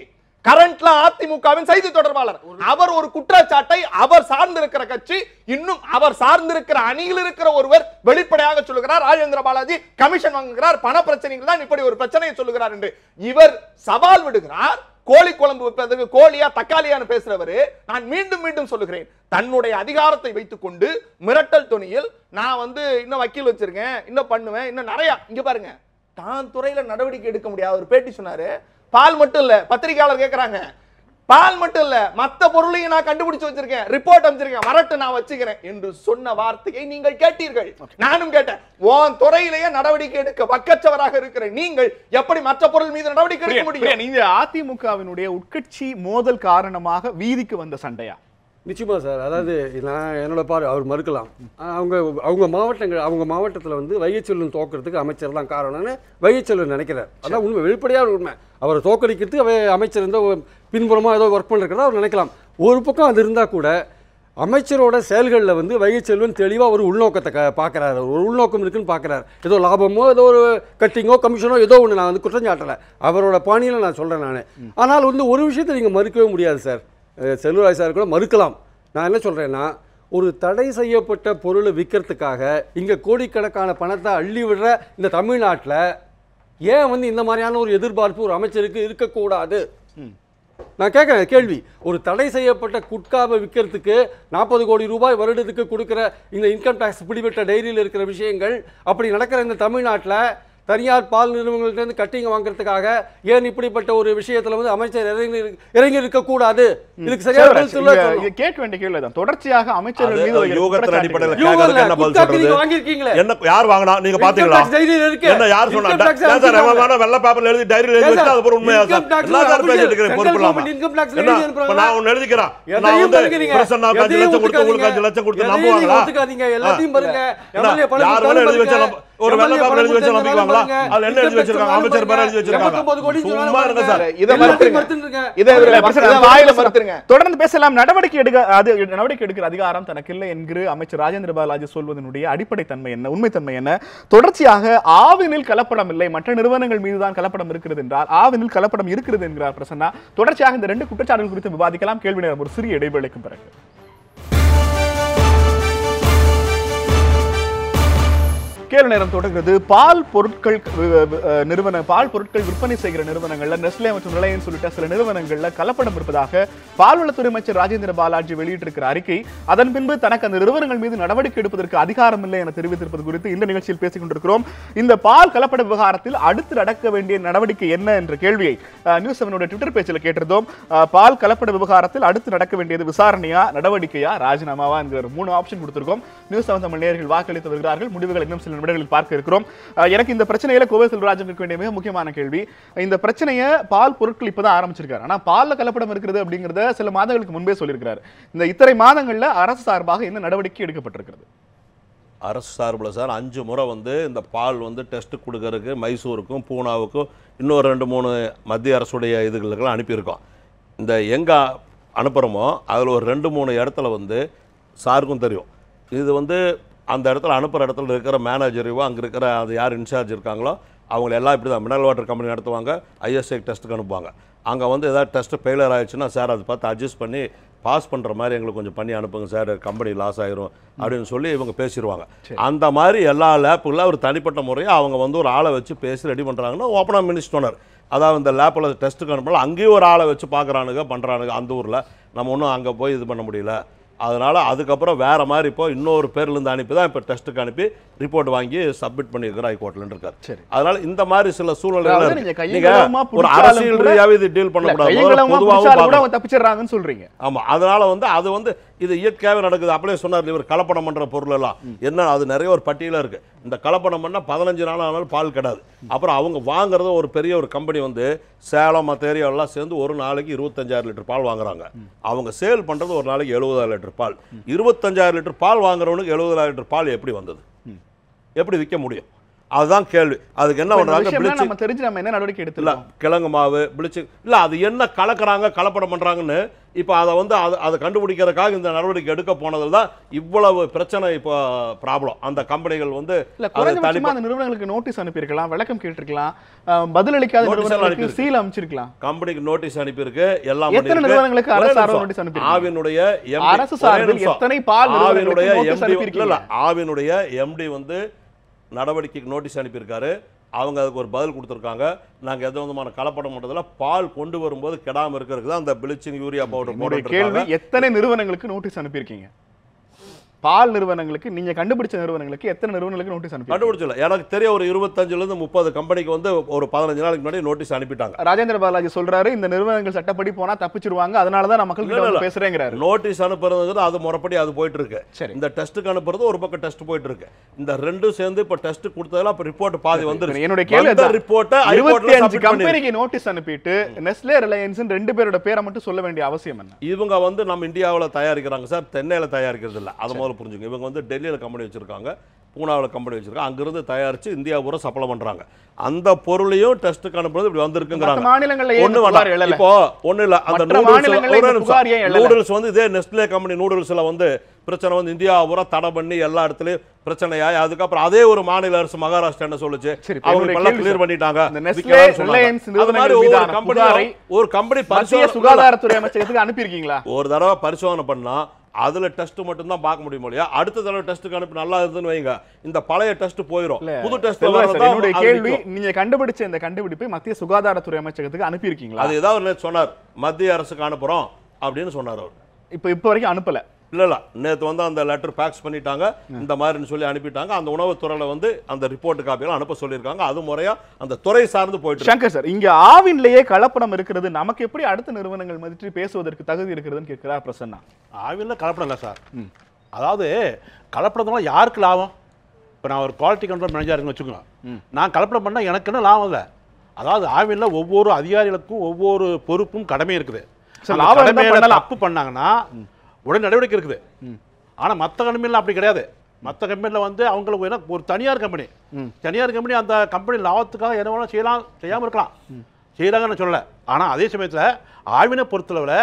கரண்ட்ல அதிமுகவின் செய்தி தொடர்பாளர். அவர் ஒரு குற்றச்சாட்டை அவர் சார்ந்திருக்கிற கட்சி, இன்னும் அவர் சார்ந்திருக்கிற அணியில் இருக்கிற ஒருவர் வெளிப்படையாக சொல்லுகிறார், ராஜேந்திர பாலாஜி கமிஷன் வாங்குகிறார், பண பிரச்சனைகள் தான் இப்படி ஒரு பிரச்சனையை சொல்லுகிறார் என்று இவர் சவால் விடுகிறார். கோழி குழம்பு வைப்பதற்கு கோழியா தக்காளியான்னு பேசுறவரு, நான் மீண்டும் மீண்டும் சொல்லுகிறேன், தன்னுடைய அதிகாரத்தை வைத்துக் கொண்டு மிரட்டல் துணியில் நான் வந்து இன்னும் வக்கீல் வச்சிருக்கேன், இன்னும் பண்ணுவேன், இன்னும் நிறைய. இங்க பாருங்க, தான் துறையில நடவடிக்கை எடுக்க முடியாது. ஒரு பேட்டி சொன்னாரு, பால் மட்டும் இல்ல, பத்திரிகையாளர் கேட்கிறாங்க, பால் மட்டும் இல்ல மத்த பொருளையும் நான் கண்டுபிடிச்சு வச்சிருக்கேன், ரிப்போர்ட் அமைச்சிருக்கேன், வரட்டு நான் வச்சுக்கிறேன் என்று சொன்ன வார்த்தையை நீங்கள் கேட்டீர்கள். நானும் கேட்டேன், உன் துறையிலேயே நடவடிக்கை எடுக்க வக்கச்சவராக இருக்கிற நீங்கள் எப்படி மற்ற பொருள் மீது நடவடிக்கை எடுக்க முடியும்? நீங்க அதிமுகவினுடைய உட்கட்சி மோதல் காரணமாக வீதிக்கு வந்த சண்டையா? நிச்சயமா சார். அதாவது நான் என்னோட அவர் மறுக்கலாம். அவங்க மாவட்டத்தில் வந்து வைகைச்செல்வன் தோக்கிறதுக்கு அமைச்சர் தான் காரணம்னு வைகைச்செல்வன் நினைக்கிறார். அதான் உண்மை, வெளிப்படையான உண்மை. அவரை தோக்கடிக்கிறதுக்கு அமைச்சர் இருந்தால் பின்புறமாக ஏதோ ஒர்க் பண்ணிருக்கிறதா அவர் நினைக்கலாம். ஒரு பக்கம் அது இருந்தால் கூட அமைச்சரோட செயல்களில் வந்து வைகைச்செல்வன் தெளிவாக ஒரு உள்நோக்கத்தை பார்க்குறாரு. ஒரு உள்நோக்கம் இருக்குன்னு பார்க்குறாரு. ஏதோ லாபமோ ஏதோ ஒரு கட்டிங்கோ கமிஷனோ ஏதோ ஒன்று நான் வந்து குற்றம் சாட்டலை, அவரோட பாணியில் நான் சொல்கிறேன் நான். ஆனால் வந்து ஒரு விஷயத்தை நீங்கள் மறுக்கவே முடியாது சார். செல்வராஜ் சார் கூட மறுக்கலாம். நான் என்ன சொல்கிறேன்னா, ஒரு தடை செய்யப்பட்ட பொருளை விற்கிறதுக்காக இங்கே கோடிக்கணக்கான பணத்தை அள்ளி விடுற இந்த தமிழ்நாட்டில் ஏன் வந்து இந்த மாதிரியான ஒரு எதிர்பார்ப்பு ஒரு அமைச்சருக்கு இருக்கக்கூடாது? நான் கேட்குறேன் கேள்வி. ஒரு தடை செய்யப்பட்ட குட்காவை விற்கிறதுக்கு 40 கோடி ரூபாய் வருடத்துக்கு கொடுக்குற இந்த இன்கம் டேக்ஸ் பிடிபட்ட டைரியில் இருக்கிற விஷயங்கள் அப்படி நடக்கிற இந்த தமிழ்நாட்டில் தனியார் பால் நிறுவனங்கள்ட்ட கட்டிங்க வாங்குறதுக்காக ஏன் இப்படிப்பட்ட ஒரு விஷயத்துல வந்து அமைச்சர் இறங்கி இருக்கக்கூடாது? இதுக்கு சரியா கேட்க வேண்டிய கேள்வி தான். தொடர்ச்சியாக அமைச்சர்கள் மீது யூகத்தின் அடிப்படையில் கேட்கறதுக்கு என்ன பதில் சொல்றது? வாங்கிருக்கீங்களே, என்ன யார் வாங்குனா நீங்க பாத்தீங்களா? என்ன யார் சொன்னா? சார் அவன் வெள்ள பேப்பர்ல எழுதி டைரியில எழுதி வச்சா அது ஒரு உண்மையா சார்? என்ன சார் பேசிட்டு இருக்கீங்க? பொறுப்பு இல்லாம இன்கம் டாக்ஸ் எழுதி அனுப்புறாங்க. நான் ஒன்னு எழுதிக்கிறேன். நான் வந்து பிரசன்னா 5 லட்சம் கொடுத்து உங்களுக்கு 5 லட்சம் கொடுத்து நம்புவாங்களா? ஒத்துக்காதீங்க. எல்லாத்தையும் பாருங்க. எம்எல்ஏ பல எழுதி வச்சா ஒரு வெள்ள பேப்பர் எழுதி வச்சா நம்பிடுவாங்களா? அதுல என்ன எழுதி வச்சிருக்காங்க? அமைச்சர் பேர் எழுதி வச்சிருக்காங்க. சும்மா இருங்க சார். இத மறுத்துங்க. தொடர்ந்து பேசலாம். நடவடிக்கை எடுக்கிற அதிகாரம் தனக்கு இல்லை என்கிற அமைச்சர் ராஜேந்திர பாலாஜி சொல்வதனுடைய அடிப்படை தன்மை என்ன, உண்மை தன்மை என்ன? தொடர்ச்சியாக ஆவினில் கலப்படம் இல்லை, மற்ற நிறுவனங்கள் மீதுதான் கலப்படம் இருக்கிறது என்றால் ஆவினில் கலப்படம் இருக்கிறது என்கிறார் பிரசன்னா. தொடர்ச்சியாக இந்த 2 குற்றச்சாட்டுகள் குறித்து விவாதிக்கலாம். கேள்வி நேரம் ஒரு சிறிய இடைவேளைக்கு பிறகு. கேள்வி நேரம் தொடங்குகிறது. பால் பொருட்கள் விற்பனை செய்கிற நிறுவனங்கள்ல நெஸ்லே மற்றும் ரிலையன்ஸ் உள்ளிட்ட சில நிறுவனங்கள்ல கலப்படம் இருப்பதாக பால்வளத்துறை அமைச்சர் ராஜேந்திர பாலாஜி வெளியிட்டிருக்கிற அறிக்கை, அதன் பின்பு தனக்கு அந்த நிறுவனங்கள் மீது நடவடிக்கை எடுப்பதற்கு அதிகாரம் இல்லை என தெரிவித்திருப்பது குறித்து இந்த நிகழ்ச்சியில் பேசிக் கொண்டிருக்கிறோம். இந்த பால் கலப்பட விவகாரத்தில் அடுத்து நடக்க வேண்டிய நடவடிக்கை என்ன என்ற கேள்வியை நியூஸ் 7 ட்விட்டர் பேஜில் கேட்டிருந்தோம். பால் கலப்பட விவகாரத்தில் அடுத்து நடக்க வேண்டியது விசாரணையா, நடவடிக்கையா, ராஜினாமாவா என்கிற 3 ஆப்ஷன் கொடுத்திருக்கோம். நியூஸ் 7 தமிழ் நேயர்கள் வாக்களித்து வருகிறார்கள். முடிவுகள் இன்னும் சில நிமிடங்களில் பார்க்க இருக்கிறோம். எனக்கு இந்த பிரச்சனையில கோவை செல்வராஜன் இருக்க வேண்டிய மிக முக்கியமான கேள்வி, இந்த பிரச்சனையை பால் பொருட்கள் இப்பதான் ஆரம்பிச்சிருக்காரு. ஆனா பால்ல கலப்படம் இருக்கிறது அப்படிங்கறத சில மாதங்களுக்கு முன்பே சொல்லியிருக்கிறார். இந்த இத்தனை மாதங்கள்ல அரசு சார்பாக என்ன நடவடிக்கை எடுக்கப்பட்டிருக்கிறது? அரசு சார்பில் சார் 5 முறை வந்து இந்த பால் வந்து டெஸ்ட் கொடுக்கறதுக்கு மைசூருக்கும் பூனாவுக்கும் இன்னொரு 2-3 மத்திய அரசுடைய இதுகளுக்கெல்லாம் அனுப்பியிருக்கோம். இந்த எங்கே அனுப்புகிறோமோ அதில் ஒரு 2-3 இடத்துல வந்து சாருக்கும் தெரியும். இது வந்து அந்த இடத்துல அனுப்புகிற இடத்துல இருக்கிற மேனேஜரையோ அங்கே இருக்கிற அது யார் இன்சார்ஜ் இருக்காங்களோ அவங்கள எல்லாம் இப்படி தான் மினரல் வாட்டர் கம்பெனி நடத்துவாங்க, ஐஎஸ்ஐ டெஸ்ட்டுக்கு அனுப்புவாங்க. அங்கே வந்து ஏதாவது டெஸ்ட்டு ஃபெயிலியர் ஆகிடுச்சுன்னா சார் அதை பார்த்து அட்ஜஸ்ட் பண்ணி பாஸ் பண்ணுற மாதிரி எங்களுக்கு கொஞ்சம் பண்ணி அனுப்புங்க சார், கம்பெனி லாஸ் ஆயிரும் அப்படின்னு சொல்லி இவங்க பேசிடுவாங்க. அந்த மாதிரி எல்லா லேப்புகளில் ஒரு தனிப்பட்ட முறையாக அவங்க வந்து ஒரு ஆளை வச்சு பேசி ரெடி பண்ணுறாங்கன்னா ஓப்பனாக மினிஸ்ட் ஓனர், அதாவது இந்த லேப்பில் டெஸ்ட்டுக்கு அனுப்பலாம் அங்கேயும் ஒரு ஆளை வச்சு பார்க்குறானுங்க பண்ணுறானுங்க. அந்த ஊரில் நம்ம ஒன்றும் அங்கே போய் இது பண்ண முடியல. அதனால் அதுக்கப்புறம் வேறு மாதிரி இப்போ இன்னொரு பேர்லேருந்து அனுப்பி தான் இப்போ டெஸ்ட்டுக்கு அனுப்பி ரிப்போர்ட் வாங்கி சப்மிட் பண்ணியிருக்கிற ஹைகோர்ட்லன்னு இருக்கார். சரி, அதனால் இந்த மாதிரி சில சூழ்நிலைகள் நீங்கள் ஒரு அரசியல் ரீதியாகவே இது டீல் பண்ணக்கூடாது, பொதுவாக தப்பிச்சிடறாங்கன்னு சொல்கிறீங்க. ஆமாம், அதனால் வந்து அது வந்து இது இயற்கையாகவே நடக்குது. அப்படியே சொன்னார் இவர் கலப்படம் பண்ணுற பொருள் எல்லாம் என்ன, அது நிறைய ஒரு பட்டியலாக இருக்குது. இந்த கலப்படம் பண்ணால் 15 நாள் ஆனாலும் பால் கிடாது. அப்புறம் அவங்க வாங்குறது ஒரு பெரிய ஒரு கம்பெனி வந்து சேலம் மற்ற ஏரியாவெல்லாம் சேர்ந்து ஒரு நாளைக்கு 25,000 லிட்டர் பால் வாங்குறாங்க. அவங்க சேல் பண்ணுறது ஒரு நாளைக்கு 70,000 லிட்டர் பால். 25,000 லிட்டர் பால் வாங்குறவனுக்கு 70,000 லிட்டர் பால் எப்படி வந்தது, எப்படி விற்க முடியும்? அதுதான் கேள்வி. அதுக்கு என்ன பண்றாங்க, நம்ம தெரிஞ்சு நம்ம என்ன நடவடிக்கை எடுத்துல கிழங்கு மாவு பிளிச்சு இல்லை அது என்ன கலக்கிறாங்க கலப்படம் பண்றாங்கன்னு இப்போ அதை வந்து அதை கண்டுபிடிக்கிறதுக்காக இந்த நடவடிக்கை எடுக்க போனதில் தான் இவ்வளவு பிரச்சனை. இப்போ ப்ராப்ளம் அந்த கம்பெனிகள் வந்து அந்த நிறுவனங்களுக்கு நோட்டீஸ் அனுப்பியிருக்கலாம், விளக்கம் கேட்டிருக்கலாம், பதிலளிக்காத நிறுவனங்களுக்கு சீல் அனுப்பிச்சிருக்கலாம். கம்பெனிக்கு நோட்டீஸ் அனுப்பியிருக்கு. எல்லாம் எத்தனை நிறுவனங்களுக்கு அரசு சார்பில் நோட்டீஸ் அனுப்பியிருக்கு? ஆவினுடைய அரசு சார்பில் எத்தனை பால் ஆவினுடைய ஆவினுடைய எம்டி வந்து நடவடிக்கைக்கு நோட்டீஸ் அனுப்பியிருக்காரு. அவங்க அதுக்கு ஒரு பதில் கொடுத்துருக்காங்க. நாங்கள் எந்த விதமான கலப்படம் பண்ணுறதுல பால் கொண்டு வரும்போது கெடாமல் இருக்கிறதுக்கு தான் அந்த பிளீச்சிங் யூரியா பவுடர் போட்டு. கேள்வி, எத்தனை நிறுவனங்களுக்கு நோட்டீஸ் அனுப்பியிருக்கீங்க? பால் நிறுவனங்களுக்கு நீங்க கண்டுபிடிச்ச நிறுவனங்களுக்கு எத்தனை நிறுவனங்களுக்கு நோட்டீஸ் அனுப்பி? கண்டுபிடிச்சல எனக்கு தெரிய ஒரு 25ல இருந்து 30 கம்பெனிக்கு வந்து ஒரு 15 நாளைக்கு முன்னாடி நோட்டீஸ் அனுப்பிட்டாங்க. ராஜேந்திர பாலாஜி சொல்றாரு இந்த நிறுவனங்கள் சட்டப்படி போனா தப்பிச்சிருவாங்க, அதனால தான் நான் மக்கள் கிட்ட வந்து பேசுறேங்கிறாரு. நோட்டீஸ் அனுப்புறது அது முறைப்படி அது போயிட்டு இருக்கு. இந்த டெஸ்ட்டுக்கு அனுப்புறது ஒரு பக்கம் டெஸ்ட் போயிட்டு இருக்கு. இந்த ரெண்டும் சேர்ந்து இப்ப டெஸ்ட் கொடுத்ததெல்லாம் இப்ப ரிப்போர்ட் பாதி வந்துருச்சு. என்னோட கேள்வி அந்த ரிப்போர்ட் 25 கம்பெனிக்கு நோட்டீஸ் அனுப்பிட்டு நெஸ்லே ரிலையன்ஸ் ரெண்டு பேரோட பேரை மட்டும் சொல்ல வேண்டிய அவசியம் என்ன? இவங்க வந்து நம்ம இந்தியாவில் தயாரிக்கிறாங்க சார், தென்னையில தயாரிக்கிறது இல்லை. அது முதல்ல புரிஞ்சுங்க. இவங்க வந்து டெல்லியில் கம்பெனி வச்சிருக்காங்க, பூனாவில் கம்பெனி வச்சிருக்காங்க, அங்கிருந்து தயாரிச்சு இந்தியா பூரா சப்ளை பண்றாங்க. அந்த பொருளையும் டெஸ்ட்டுக்கு அனுப்புறது இப்படி வந்திருக்குங்கிறாங்க. இப்போ ஒண்ணு இல்ல, அந்த நூடுல்ஸ் வந்து இதே நெஸ்லே கம்பெனி நூடுல்ஸ்ல வந்து பிரச்சனை வந்து இந்தியா பூரா தடை பண்ணி எல்லா இடத்துலயும் பிரச்சனையாய் அதுக்கப்புறம் அதே ஒரு மாநில அரசு மகாராஷ்டிரா என்ன சொல்லுச்சு, அவங்க எல்லாம் கிளியர் பண்ணிட்டாங்க. ஒரு கம்பெனி சுகாதாரத்துறை அமைச்சகத்துக்கு அனுப்பியிருக்கீங்களா? ஒரு தடவை பரிசோதனை பண்ணா அதுல டெஸ்ட் மட்டும் தான் பார்க்க முடியும் இல்லையா? அடுத்த தடவை டெஸ்ட்டுக்கு அனுப்பி நல்லா இருந்துன்னு வைங்க, இந்த பழைய டெஸ்ட் போயிடும், புது டெஸ்ட். என்னுடைய கேள்வி, நீங்க கண்டுபிடிச்ச இந்த கண்டுபிடிப்பை மத்திய சுகாதாரத்துறை அமைச்சகத்துக்கு அனுப்பி இருக்கீங்களா? அது ஏதாவது சொன்னார், மத்திய அரசுக்கு அனுப்புறோம் அப்படின்னு சொன்னார் அவர். இப்ப வரைக்கும் அனுப்பல. இல்ல நேத்து வந்து அந்த லெட்டர் பேக்ஸ் பண்ணிட்டாங்க, இந்த மாதிரின்னு சொல்லி அனுப்பிட்டாங்க. அந்த உணவுத்துறையில வந்து அந்த ரிப்போர்ட் காப்பியெல்லாம் அனுப்ப சொல்லியிருக்காங்க. அது முறையா அந்த துறை சார்ந்து போயிட்டு. சங்கர் சார், இங்க ஆவின்லயே கலப்படம் இருக்கிறது, நமக்கு எப்படி அடுத்த நிறுவனங்கள் மதித்து பேசுவதற்கு தகுதி இருக்கிறதுன்னு கேட்கிறார் பிரசன்னா. ஆவின்ல கலப்படம் இல்லை சார். அதாவது கலப்படம்னால யாருக்கு லாபம்? இப்போ நான் ஒரு குவாலிட்டி கண்ட்ரோல் மேனேஜர் வச்சுக்கோங்க, நான் கலப்படம் பண்ணால் எனக்கு என்ன லாபம் இல்லை. அதாவது ஆவின்ல ஒவ்வொரு அதிகாரிகளுக்கும் ஒவ்வொரு பொறுப்பும் கடமை இருக்குது. தப்பு பண்ணாங்கன்னா உடனே நடவடிக்கை இருக்குது. ஆனால் மற்ற கம்பெனியில் அப்படி கிடையாது. மற்ற கம்பெனியில் வந்து அவங்களுக்கு என்ன ஒரு தனியார் கம்பெனி அந்த கம்பெனி லாபத்துக்காக என்ன வேணாலும் செய்யலாம், செய்யாமல் இருக்கலாம், செய்கிறாங்கன்னு சொல்லலை. ஆனால் அதே சமயத்தில் ஆவினை பொறுத்தளவில்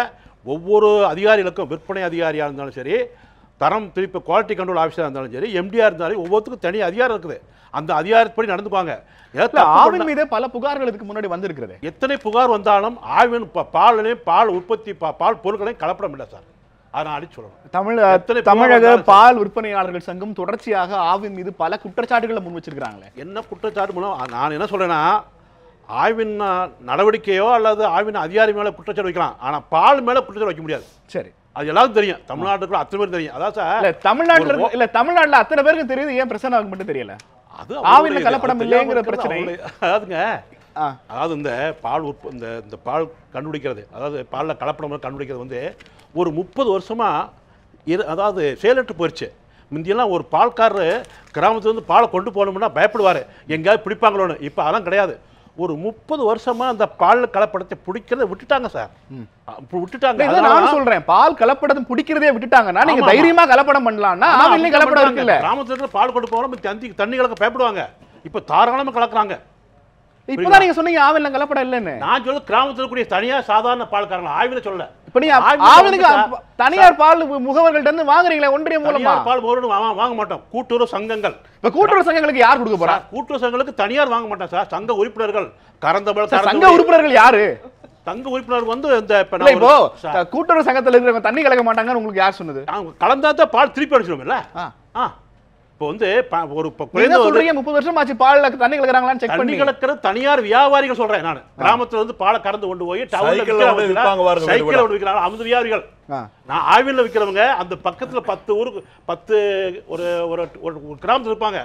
ஒவ்வொரு அதிகாரிகளுக்கும், விற்பனை அதிகாரியாக இருந்தாலும் சரி, தரம் திருப்பி குவாலிட்டி கண்ட்ரோல் ஆஃபீஸராக இருந்தாலும் சரி, எம்டிஆர் இருந்தாலும் ஒவ்வொருத்துக்கும் தனி அதிகாரம் இருக்குது. அந்த அதிகாரப்படி நடந்துக்குவாங்க. ஆவின் மீது பல புகார்கள் இதுக்கு முன்னாடி வந்திருக்கிறது. எத்தனை புகார் வந்தாலும் ஆவின் பால் உற்பத்தி பால் பொருட்களையும் கலப்படம் இல்லை சார். தமிழக பால் விற்பனையாளர்கள் சங்கம் தொடர்ச்சியாக ஆவின் மீது பல குற்றச்சாட்டுகளை முன் வச்சிருக்காங்களே. என்ன குற்றச்சாட்டு மூலம் நான் என்ன சொல்றேன்னா, ஆவின் நடவடிக்கையோ அல்லது ஆவின் அதிகாரி மேல குற்றச்சாட்டு வைக்கலாம், ஆனா பால் மேல குற்றச்சாட்டு வைக்க முடியாது. சரி, அது எல்லாரும் தெரியும், தமிழ்நாட்டுக்குள்ள அத்தனை பேர் தெரியும். அதான் சார் தமிழ்நாட்டுல அத்தனை பேருக்கு தெரியுது, ஏன் பிரச்சனை மட்டும் தெரியல? அது ஆவின்ல கலப்படம் இல்லைங்கிற பிரச்சனை. அதாவதுங்க, அதாவது இந்த பால் இந்த பால் கண்டுபிடிக்கிறது, அதாவது பாலில் கலப்படம் கண்டுபிடிக்கிறது வந்து ஒரு 30 வருஷமா அதாவது செயலற்று போயிடுச்சு. முந்தியெல்லாம் ஒரு பால்காரரு கிராமத்துலேருந்து பாலை கொண்டு போகணும்னா பயப்படுவார், எங்கேயாவது பிடிப்பாங்களோன்னு. இப்போ அதெல்லாம் கிடையாது. ஒரு 30 வருஷமா அந்த பால் கலப்படத்தை பிடிக்கிறத விட்டுட்டாங்க சார். விட்டுட்டாங்க. நான் சொல்றேன், பால் கலப்படம் பிடிக்கிறதே விட்டுட்டாங்கன்னா நீங்க தைரியமா கலப்படம் பண்ணலாம்னா ஆவின்லயே கலப்படம் இருக்குல்ல. கிராமத்துல பால் கொண்டு போகணும், தண்ணி கலக்க பயப்படுவாங்க. இப்போ தாராளமா கலக்குறாங்க. இப்பதான் நீங்க சொன்னீங்க ஆவின்ல கலப்படம் இல்லன்னு. நான் சொல்ல கிராமத்துல கூடிய தனியார் சாதாரண பால்காரங்க, ஆவில சொல்ல. இப்ப நீங்க ஆவினுக்கு தனியார் பால் முகவர்கள்ட்ட இருந்து வாங்குறீங்களா? ஒன்றிய மூலமா பால் வாங்க மாட்டோம். கூட்டுறவு சங்கங்கள். இப்ப கூட்டுறவு சங்கங்களுக்கு யார் கொடுக்க போறா? கூட்டுறவு சங்கங்களுக்கு தனியார் வாங்க மாட்டாங்க சார். சங்க உறுப்பினர்கள் சங்க உறுப்பினர்கள் யாரு? சங்க உறுப்பினர் வந்து இந்த இப்போ கூட்டுறவு சங்கத்துல இருக்கிறவங்க தண்ணி கலக்க மாட்டாங்கன்னு உங்களுக்கு யார் சொன்னது? கலந்தாதான் பால் திருப்பி அடிச்சிடும்ல. இப்போ வந்து ஒரு 30 வருஷம் ஆச்சு பால்ல தண்ணி கலக்குறாங்களான்னு செக் பண்ணி கலக்கிற தனியார் வியாபாரிகள் சொல்றேன் நான். கிராமத்துல இருந்து பாலை கறந்து கொண்டு போய் சைக்கிள் விற்கிறாங்க அந்த வியாபாரிகள். நான் ஆவின்ல விற்கிறவங்க அந்த பக்கத்துல 10 ஊருக்கு 10 ஒரு கிராமத்துல இருப்பாங்க.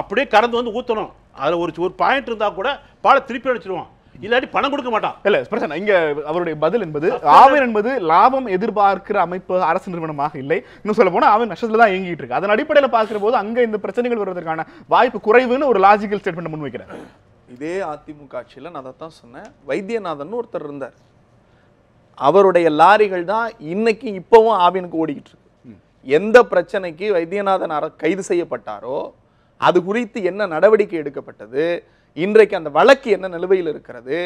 அப்படியே கறந்து வந்து ஊத்தணும். அதுல ஒரு பாயிண்ட் இருந்தா கூட பாலை திருப்பி அடிச்சிடுவோம், இல்லாட்டி பணம் கொடுக்க மாட்டான். இல்ல பிரச்சனை இங்க அவருடைய பதில் என்பது ஆவின் என்பது லாபம் எதிர்பார்க்கிற அமைப்பு, அரசு நிறுவனமாக இல்லை. இன்னும் சொல்ல போனா ஆவின் நஷ்டத்துல தான் இயங்கிட்டு இருக்கு. அதன் அடிப்படையில் பார்க்கிற போது அங்க இந்த பிரச்சனைகள் வருவதற்கான வாய்ப்பு குறைவுன்னு ஒரு லாஜிக்கல் ஸ்டேட்மெண்ட் முன்வைக்கிறேன். இதே அதிமுக ஆட்சியில் நான் அதைத்தான் சொன்னேன். வைத்தியநாதன் ஒருத்தர் இருந்தார், அவருடைய லாரிகள் தான் இன்னைக்கு இப்பவும் ஆவினுக்கு ஓடிக்கிட்டு இருக்கு. எந்த பிரச்சனைக்கு வைத்தியநாதன் கைது செய்யப்பட்டாரோ அது குறித்து என்ன நடவடிக்கை எடுக்கப்பட்டது, இன்றைக்கு அந்த வழக்கு என்ன நிலுவையில் இருக்கிறது,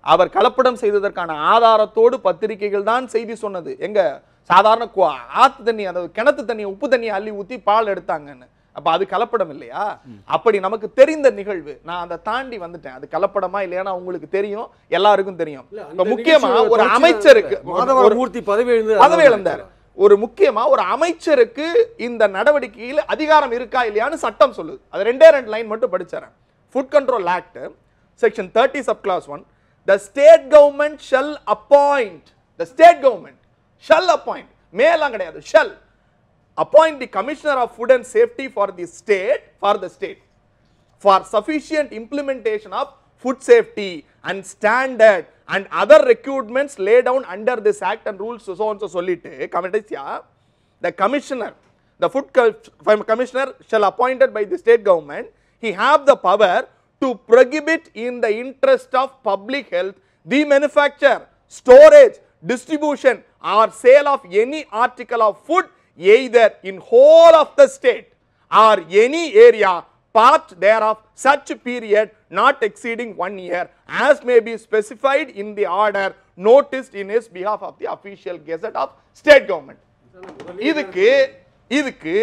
அவர் கலப்படம் செய்ததற்கான ஆதாரத்தோடு பத்திரிகைகள் தான் செய்தி சொன்னது. எங்க சாதாரண ஆத்து தண்ணி, அதாவது கிணத்து தண்ணி, உப்பு தண்ணி அள்ளி ஊத்தி பால் எடுத்தாங்கன்னு. அப்ப அது கலப்படம் இல்லையா? அப்படி நமக்கு தெரிந்த நிகழ்வு. நான் அதை தாண்டி வந்துட்டேன். அது கலப்படமா இல்லையானா உங்களுக்கு தெரியும், எல்லாருக்கும் தெரியும். முக்கியமா ஒரு அமைச்சருக்கு பதவி இழந்தார். ஒரு முக்கியமா ஒரு அமைச்சருக்கு இந்த நடவடிக்கையில் அதிகாரம் இருக்கா இல்லையான்னு சட்டம் சொல்லுது. அது 2 லைன் மட்டும் படிச்சறேன். Food Control Act, Section 30 subclass 1, the state government shall appoint, the state government shall appoint, மேலாம் கிடையாது, shall appoint the Commissioner of Food and Safety for the state for sufficient implementation of food safety and standard and other requirements laid down under this act and rules so on so சொல்லிட்டு கமிட்டியா the commissioner, the food commissioner shall appointed by the state government, he have the power to prohibit in the interest of public health the manufacture, storage, distribution or sale of any article of food either in whole of the state or any area part thereof such period not exceeding 1 year as may be specified in the order noticed in his behalf of the official gazette of state government. இதுக்கு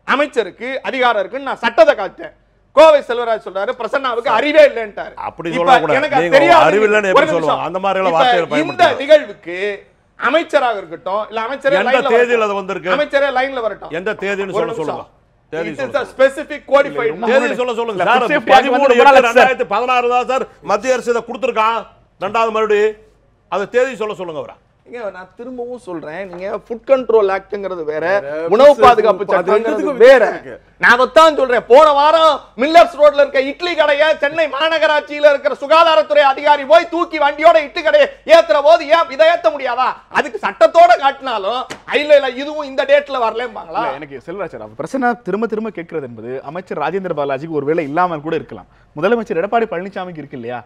அமைச்சருக்கு அதிகாரம் இருக்குன்னு நான் சட்டத்தை காட்டேன். கோவை செல்வராஜ் சொல்றாரு பிரசன்னாவுக்கு அறிவே இல்லைன்றாரு. அப்படி சொல்ல கூடாது. நீங்க அறிவு இல்லன்னு எப்படி சொல்லுவாங்க? அந்த மாதிரி எல்லாம் வார்த்தைகளை பயன்படுத்த. இந்த நிகழ்வுக்கு அமைச்சராக இருக்கட்டும் இல்ல அமைச்சரே லைன்ல எந்த தேதியில அது வந்திருக்கு? அமைச்சரே லைன்ல வரட்டும். எந்த தேதின்னு சொல்லுங்க. தேதி சொல்லுங்க. ஸ்பெசிபிக் கோடிஃபைட் தேதி சொல்லுங்க சார். 13/8/2016 தான் சார் மத்திய அரசு இத கொடுத்திருக்கான். இரண்டாவது மறுபடி அது தேதி சொல்லுங்க அவரா. நான் திரும்பவும் சொல்றேன், நீங்க ஃபுட் கண்ட்ரோல் ஆக்ட்ங்கிறது வேற, உணவு பாதுகாப்பு சட்டம்ங்கிறது வேற. நான் அதான் சொல்றேன், போன வாரம் மில்லர்ஸ் ரோட்ல இருக்க இட்லி கடையை சென்னை மாநகராட்சியில இருக்கிற சுகாதாரத்துறை அதிகாரி போய் தூக்கி வண்டியோட இட்லி கடையை ஏத்துற போது ஏன் இதை ஏத்த முடியாதா? அதுக்கு சட்டத்தோட காட்டினாலும் இல்ல இதுவும் இந்த டேட்ல வரலம்பாங்களா? எனக்கு செல்வராஜ் பிரச்சனை திரும்ப திரும்ப கேட்கிறது என்பது அமைச்சர் ராஜேந்திர பாலாஜிக்கு ஒருவேளை இல்லாமல் கூட இருக்கலாம். முதலமைச்சர் எடப்பாடி பழனிசாமிக்கு இருக்கு இல்லையா?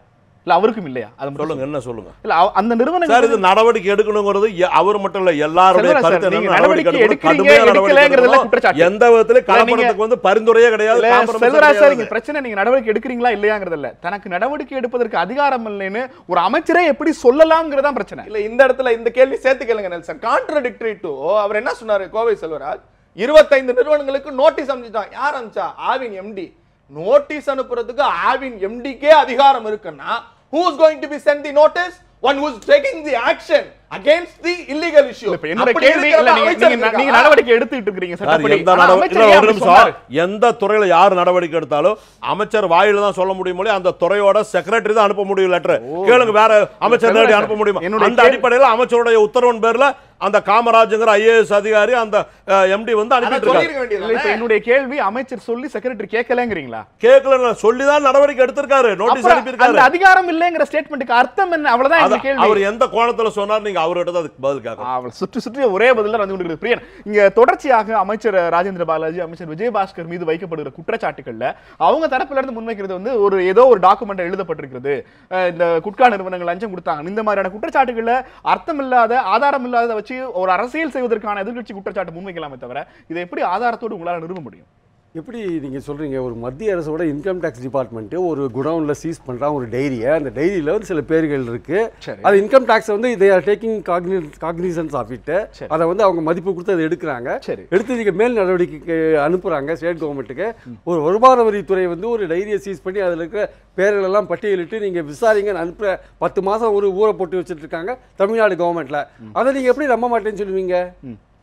இல்ல அவருக்கும் இல்லையா? அது சொல்லுங்க. என்ன சொல்லுங்க? இல்ல அந்த நிறுவனம் சார் இது நடவடிக்கை எடுக்கணும்ங்கிறது அவர் மட்டும் இல்ல எல்லாரோட கருத்து. நீங்க நடவடிக்கை எடுக்கலங்கறதுல குற்றச்சாட்டு. எந்த விதத்திலே கலப்படத்துக்கு வந்து பரிந்துரையே கிடையாது. செல்வராஜ் சார் நீங்க பிரச்சனை நீங்க நடவடிக்கை எடுக்கறீங்களா இல்லையாங்கிறது இல்ல. தனக்கு நடவடிக்கை எடுப்பதற்கு அதிகாரம் இல்லைன்னு ஒரு அமைச்சரே எப்படி சொல்லலாம்ங்கறத பிரச்சனை. இல்ல இந்த இடத்துல இந்த கேள்வி சேர்த்து கேளுங்க நெல்சன். கான்ட்ரடிக்டரி டு அவர் என்ன சொன்னாரு கோவை செல்வராஜ்? 25 நிறுவனங்களுக்கு நோட்டீஸ் அனுப்பிட்டான். யார் அனுப்பிச்சா? ஆவின் எம்டி. நோட்டீஸ் அனுப்புறதுக்கு ஆவின் எம்டிக்கே அதிகாரம் இருக்குன்னா who is going to be sent the notice? One who is taking the action against the illegal issue. இப்ப என்னோட கேள்வி இல்ல, நீங்க நடவடிக்கை எடுத்துட்டு இருக்கீங்க சட்டப்படி. எந்த துறையில யார் நடவடிக்கை எடுத்தாலும் அமைச்சர் வாயில தான் சொல்ல முடியும். அந்த துறையோட செக்ரட்டரி தான் அனுப்ப முடியும் லெட்டர். கேளுங்க, வேற அமைச்சர் நேரடி அனுப்ப முடியுமா? அந்த அடிப்படையில் அமைச்சருடைய உத்தரவின் பேர்ல அந்த காமராஜ்ங்கிற ஐஏஎஸ் அதிகாரி அந்த எம்டி வந்து அனுப்பிட்டு இருக்காரு. இப்ப என்னுடைய கேள்வி அமைச்சர் சொல்லி செக்ரட்டரி கேட்கலங்கறீங்களா? கேட்கல, சொல்லி தான் நடவடிக்கை எடுத்திருக்காரு, நோட்டீஸ் அனுப்பி இருக்காரு. அந்த அதிகாரம் இல்லங்கற ஸ்டேட்மென்ட்க்கு அர்த்தம் என்ன? அவ்வளவுதான் இந்த கேள்வி. அவர் எந்த கோணத்துல சொன்னார் நீங்க அவர்கிட்ட அதுக்கு பதில் கேட்கணும். அவள் சுற்றி ஒரே பதில் வந்து கொண்டிருக்கிறது. பிரியன், இங்க தொடர்ச்சியாக அமைச்சர் ராஜேந்திர பாலாஜி, அமைச்சர் விஜயபாஸ்கர் மீது வைக்கப்படுகிற குற்றச்சாட்டுகள்ல அவங்க தரப்புல இருந்து முன்வைக்கிறது வந்து ஒரு ஏதோ ஒரு டாக்குமெண்ட் எழுதப்பட்டிருக்கிறது, இந்த குட்கா நிறுவனங்கள் லஞ்சம் கொடுத்தாங்க, இந்த மாதிரியான குற்றச்சாட்டுகள்ல அர்த்தம் இல்லாத ஆதாரம் இல்லாத வச்சு ஒரு அரசியல் செய்வதற்கான எதிர்க்கட்சி குற்றச்சாட்டு முன்வைக்கலாமே தவிர இதை எப்படி ஆதாரத்தோடு உங்களால் நிறுவ முடியும்? எப்படி நீங்கள் சொல்கிறீங்க? ஒரு மத்திய அரசோட இன்கம் டேக்ஸ் டிபார்ட்மெண்ட்டு ஒரு குடவுனில் சீஸ் பண்ணுறாங்க ஒரு டைரியை. அந்த டைரியில் வந்து சில பேர்கள் இருக்குது. அது இன்கம் டேக்ஸை வந்து they are taking cognizance of it. அதை வந்து அவங்க மதிப்பு கொடுத்து அதை எடுக்கிறாங்க. எடுத்து நீங்கள் மேல் நடவடிக்கைக்கு அனுப்புகிறாங்க ஸ்டேட் கவர்மெண்ட்டுக்கு. ஒரு வருமான வரித்துறை வந்து ஒரு டைரியை சீஸ் பண்ணி அதில் இருக்கிற பேர்களெல்லாம் பட்டியலிட்டு நீங்கள் விசாரிங்கன்னு அனுப்புகிற 10 மாதம் ஒரு ஊரை போட்டு வச்சுட்டு இருக்காங்க தமிழ்நாடு கவர்மெண்ட்டில். அதை நீங்கள் எப்படி நம்ப மாட்டேன்னு சொல்லுவீங்க?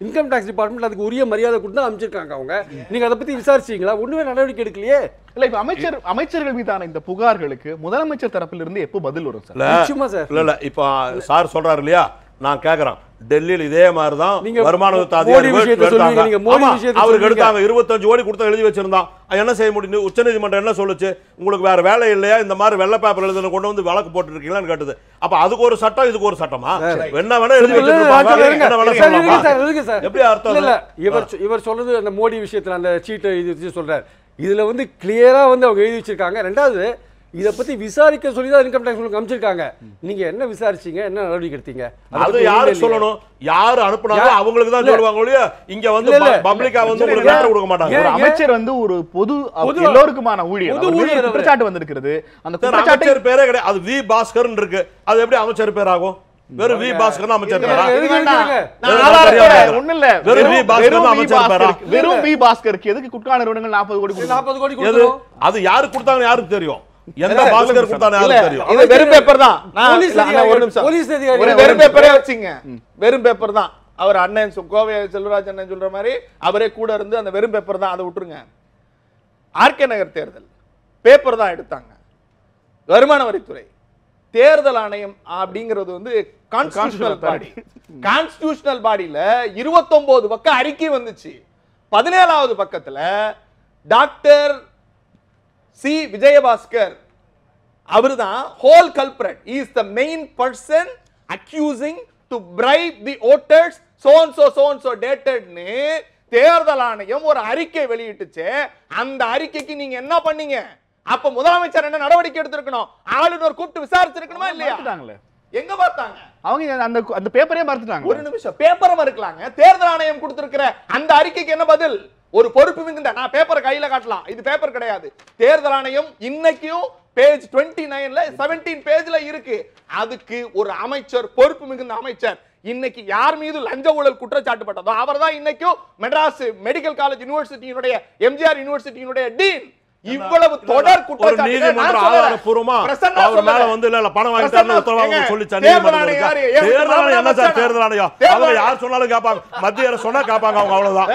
இன்கம் டாக்ஸ் டிபார்ட்மெண்ட் அதுக்கு உரிய மரியாதை கொடுத்து அமைச்சிருக்காங்க அவங்க. நீங்க அதை பத்தி விசாரிச்சீங்களா? ஒண்ணுமே நடவடிக்கை எடுக்கலையே. இல்ல இப்ப அமைச்சர்கள் மீதான இந்த புகார்களுக்கு முதலமைச்சர் தரப்பில் இருந்து எப்போ பதில் வரும் சார்? நிச்சயமா சார். இல்ல இப்ப சார் சொல்றாரு இல்லையா, நான் கேக்குறேன். டெல்லியில் இதே மாதிரி தான் வருமான அவருக்கு எடுத்தாங்க. 25 கோடி கொடுத்தா எழுதி வச்சிருந்தான். என்ன செய்ய முடியும்? உச்சநீதிமன்றம் என்ன சொல்லுச்சு? உங்களுக்கு வேற வேலை இல்லையா? இந்த மாதிரி வெள்ளை பேப்பர் எழுதுன கொண்டு வந்து வழக்கு போட்டு இருக்கீங்களான்னு கேட்டது. அப்ப அதுக்கு ஒரு சட்டம், இதுக்கு ஒரு சட்டமா? என்ன வேணா எழுதி வச்சிருப்பாங்க. எப்படி அர்த்தம் இல்ல? இவர் சொல்றது அந்த மோடி விஷயத்துல அந்த சீட்டை எழுதி வச்சு சொல்றாரு. இதுல வந்து கிளியரா வந்து அவங்க எழுதி வச்சிருக்காங்க. ரெண்டாவது இதை பத்தி விசாரிக்க சொல்லி தான் இன்கம் டாக்ஸ் உங்களுக்கு அமைச்சிருக்காங்க. நீங்க என்ன விசாரிச்சீங்க? என்ன நடவடிக்கை எடுத்தீங்க? அது யாரு சொல்லணும்? யாரு அனுப்புனாலும் அவங்களுக்கு தான் சொல்லுவாங்க ஒழிய இங்க வந்து பப்ளிக்கா வந்து உங்களுக்கு லெட்டர் கொடுக்க மாட்டாங்க. ஒரு அமைச்சர் வந்து ஒரு பொது எல்லோருக்குமான ஊழியர் குற்றச்சாட்டு வந்திருக்கிறது. அந்த குற்றச்சாட்டு பேரே கிடையாது. அது வி பாஸ்கர் இருக்கு. அது எப்படி அமைச்சர் பேர் ஆகும்? வெறும் வி பாஸ்கர் அமைச்சர் பேரா? ஒண்ணு இல்ல, வெறும் வி பாஸ்கருக்கு எதுக்கு குட்கா நிறுவனங்கள் 40 கோடி கொடுத்தோம்? அது யாரு கொடுத்தாங்க யாருக்கு தெரியும்? எந்த பாஸ்கர் கொடுத்தானே யாருக்கு தெரியும்? இது வெறும் பேப்பர் தான். ஒரு நிமிஷம், போலீஸ் அதிகாரி வெறும் பேப்பரே வச்சிங்க. வெறும் பேப்பர் தான். அவர் அண்ணன் கோவை செல்வராஜ் அண்ணன் சொல்ற மாதிரி அவரே கூட இருந்து அந்த வெறும் பேப்பர் தான். அதை விட்டுருங்க. ஆர்கே நகர் தேர்தல் பேப்பர் தான் எடுத்தாங்க. வருமான வரித்துறை தேர்தல் ஆணையம் அப்படிங்கிறது வந்து கான்ஸ்டிடியூஷனல் பாடி. கான்ஸ்டிடியூஷனல் பாடியில 29 பக்கம் அறிக்கை வந்துச்சு. 17வது பக்கத்துல டாக்டர் சி விஜயபாஸ்கர் அவர்தான் whole culprit is the main person accusing to bribe the voters so and so dated னு தேர்தல் ஆணையம் ஒரு அறிக்கை வெளியிட்டுச்சு. அந்த அறிக்கைக்கு நீங்க என்ன பண்ணீங்க? அப்ப முதலமைச்சர் என்ன நடவடிக்கை எடுத்திருக்கணும்? ஆளுநர் கூப்பிட்டு விசாரிச்சிருக்கணுமா இல்லையா? எங்க பார்த்தாங்க? அவங்க அந்த பேப்பரே மறுத்துட்டாங்க. ஒரு நிமிஷம், பேப்பரை மறுக்கலாங்க. தேர்தல் ஆணையம் கொடுத்திருக்கிற அந்த அறிக்கைக்கு என்ன பதில்? ஒரு பொறுப்பு மிகுந்த, நான் பேப்பரை கையில காட்டலாம், இது பேப்பர் கிடையாது. தேர்தல் ஆணையம் இன்னைக்கும் பேஜ் 29ல 17 பேஜ்ல இருக்கு. அதுக்கு ஒரு அமைச்சர், பொறுப்பு மிகுந்த அமைச்சர், இன்னைக்கு யார் மீது லஞ்ச ஊழல் குற்றச்சாட்டுப்பட்டதோ அவர்தான் இன்னைக்கும் மெட்ராஸ் மெடிக்கல் காலேஜ் யூனிவர்சிட்டியினுடைய எம்ஜிஆர் யூனிவர்சிட்டியினுடைய டீன். இவ்வளவு தொடர் குற்றச்சாட்டுகள் அவர் மேல வந்து இல்ல பணம் வாங்கிட்டாருன்னு உத்தரவாதம் சொல்லிச்சு. தேர்தல் ஆணையம் அவங்க யார் சொன்னாலும் கேட்பாங்க, மத்திய அரசு சொன்னா கேட்பாங்க, அவங்க அவ்வளவுதான்.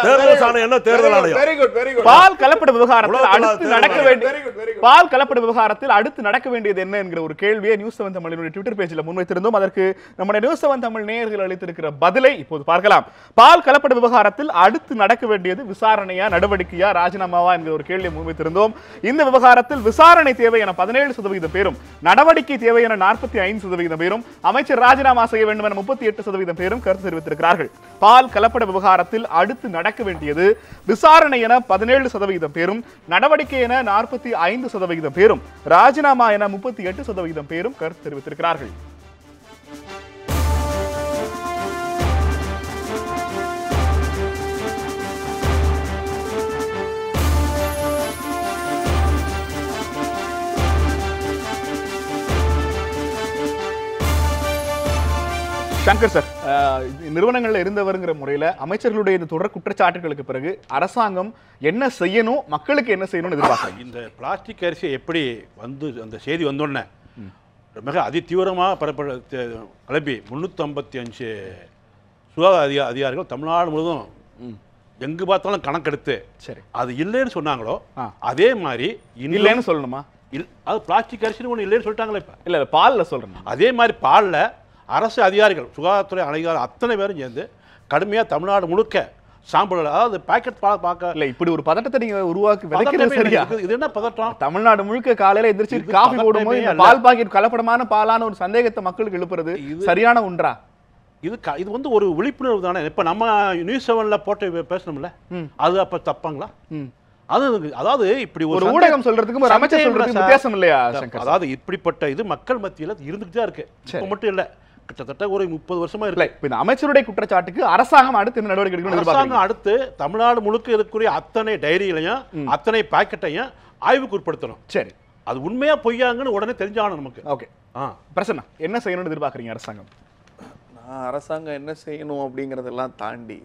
தேர்தல் ஆணையம் என்ன தேர்தல் ஆணையம்? பால் கலப்பட விவகாரத்தில் அடுத்து நடக்க வேண்டிய பால் கலப்பட விவகாரத்தில் அடுத்து நடக்க வேண்டியது என்ன என்கிற ஒரு கேள்வியை நியூஸ் 7 தமிழினுடைய ட்விட்டர் பேஜில் முன்வைத்திருந்தோம். அதற்கு நம்முடைய நியூஸ் 7 தமிழ் நேயர்கள் அளித்திருக்கிற பதிலை இப்போது பார்க்கலாம். பால் கலப்பட விவகாரத்தில் அடுத்து நடக்க வேண்டியது விசாரணையா, நடவடிக்கையா, ராஜினாமாவா என்கிற ஒரு கேள்வியை முன்வைத்திருந்தோம். இந்த விவகாரத்தில் விசாரணை தேவை என 17% பேரும், நடவடிக்கை தேவை என 45% பேரும், அமைச்சர் ராஜினாமா செய்ய வேண்டும் என 38% பேரும் கருத்து தெரிவித்திருக்கிறார்கள். பால் கலப்பட விவகாரத்தில் அடுத்து நடக்க வேண்டியது விசாரணை என 17% பேரும், நடவடிக்கை என 45% பேரும், ராஜினாமா என 38% பேரும் கருத்து தெரிவித்திருக்கிறார்கள். சங்கர் சார், நிறுவனங்கள்ல இருந்தவருங்கிற முறையில அமைச்சர்களுடைய இந்த தொடர் குற்றச்சாட்டுகளுக்கு பிறகு அரசாங்கம் என்ன செய்யணும், மக்களுக்கு என்ன செய்யணும்னு எதிர்பார்க்கறாங்க? இந்த பிளாஸ்டிக் அரிசி எப்படி வந்து அந்த செய்தி வந்தோடனே மிக அதிதீவிரமாக கிளம்பி 355 சுகாதார அதிகாரிகள் தமிழ்நாடு முழுவதும் எங்கு பார்த்தாலும் கணக்கெடுத்து சரி அது இல்லைன்னு சொன்னாங்களோ அதே மாதிரி இல்லைன்னு சொல்லணுமா? அது பிளாஸ்டிக் அரிசின்னு ஒன்று இல்லைன்னு சொல்லிட்டாங்களே. இப்போ இல்லை, பாலில் சொல்கிறேன். அதே மாதிரி பாலில் அரசு அதிகாரிகள், சுகாதாரத்துறை அதிகாரிகள் அத்தனை பேரும் சேர்ந்து கடுமையாக தமிழ்நாடு முழுக்க சாம்பிள், அதாவது பாக்கெட் பால் பார்க்க இல்லை, இப்படி ஒரு பதட்டத்தை நீங்கள் உருவாக்கி விதைக்கிறது சரியா? இது என்ன பதட்டம்? தமிழ்நாடு முழுக்க காலையில் எந்திரிச்சு காஃபி போடும்போது பால் பாக்கெட் கலப்படமான பாலான ஒரு சந்தேகத்தை மக்களுக்கு எழுப்புறது சரியான ஒன்றா? இது வந்து ஒரு விழிப்புணர்வு தானே. இப்போ நம்ம நியூஸ் 7ல போட்டு பேசணும்ல, அது அப்போ தப்பாங்களா? அதாவது இப்படி ஒரு ஊடகம் சொல்றதுக்கு ஒரு அமைச்சர் சொல்றதுக்கு வித்தியாசம் இல்லையா? அதாவது இப்படிப்பட்ட இது மக்கள் மத்தியில் இருந்துகிட்டு தான் இருக்கு. இப்போ மட்டும் இல்லை, கிட்டத்தட்ட ஒரு 30 வருஷமா இருக்கு. இப்போ இந்த அமைச்சருடைய குற்றச்சாட்டுக்கு அரசாங்கம் அடுத்து என்ன நடவடிக்கை எடுக்கணும்? அரசாங்கம் அடுத்து தமிழ்நாடு முழுக்க இருக்கக்கூடிய அத்தனை டைரிகளையும் அத்தனை பாக்கெட்டையும் ஆய்வுக்கு உட்படுத்தணும். சரி, அது உண்மையா பொய்யாங்கன்னு உடனே தெரிஞ்சாகணும் நமக்கு. ஓகே, பிரசன்னா என்ன செய்யணும்னு எதிர்பார்க்குறீங்க அரசாங்கம்? அரசாங்கம் என்ன செய்யணும் அப்படிங்கிறதெல்லாம் தாண்டி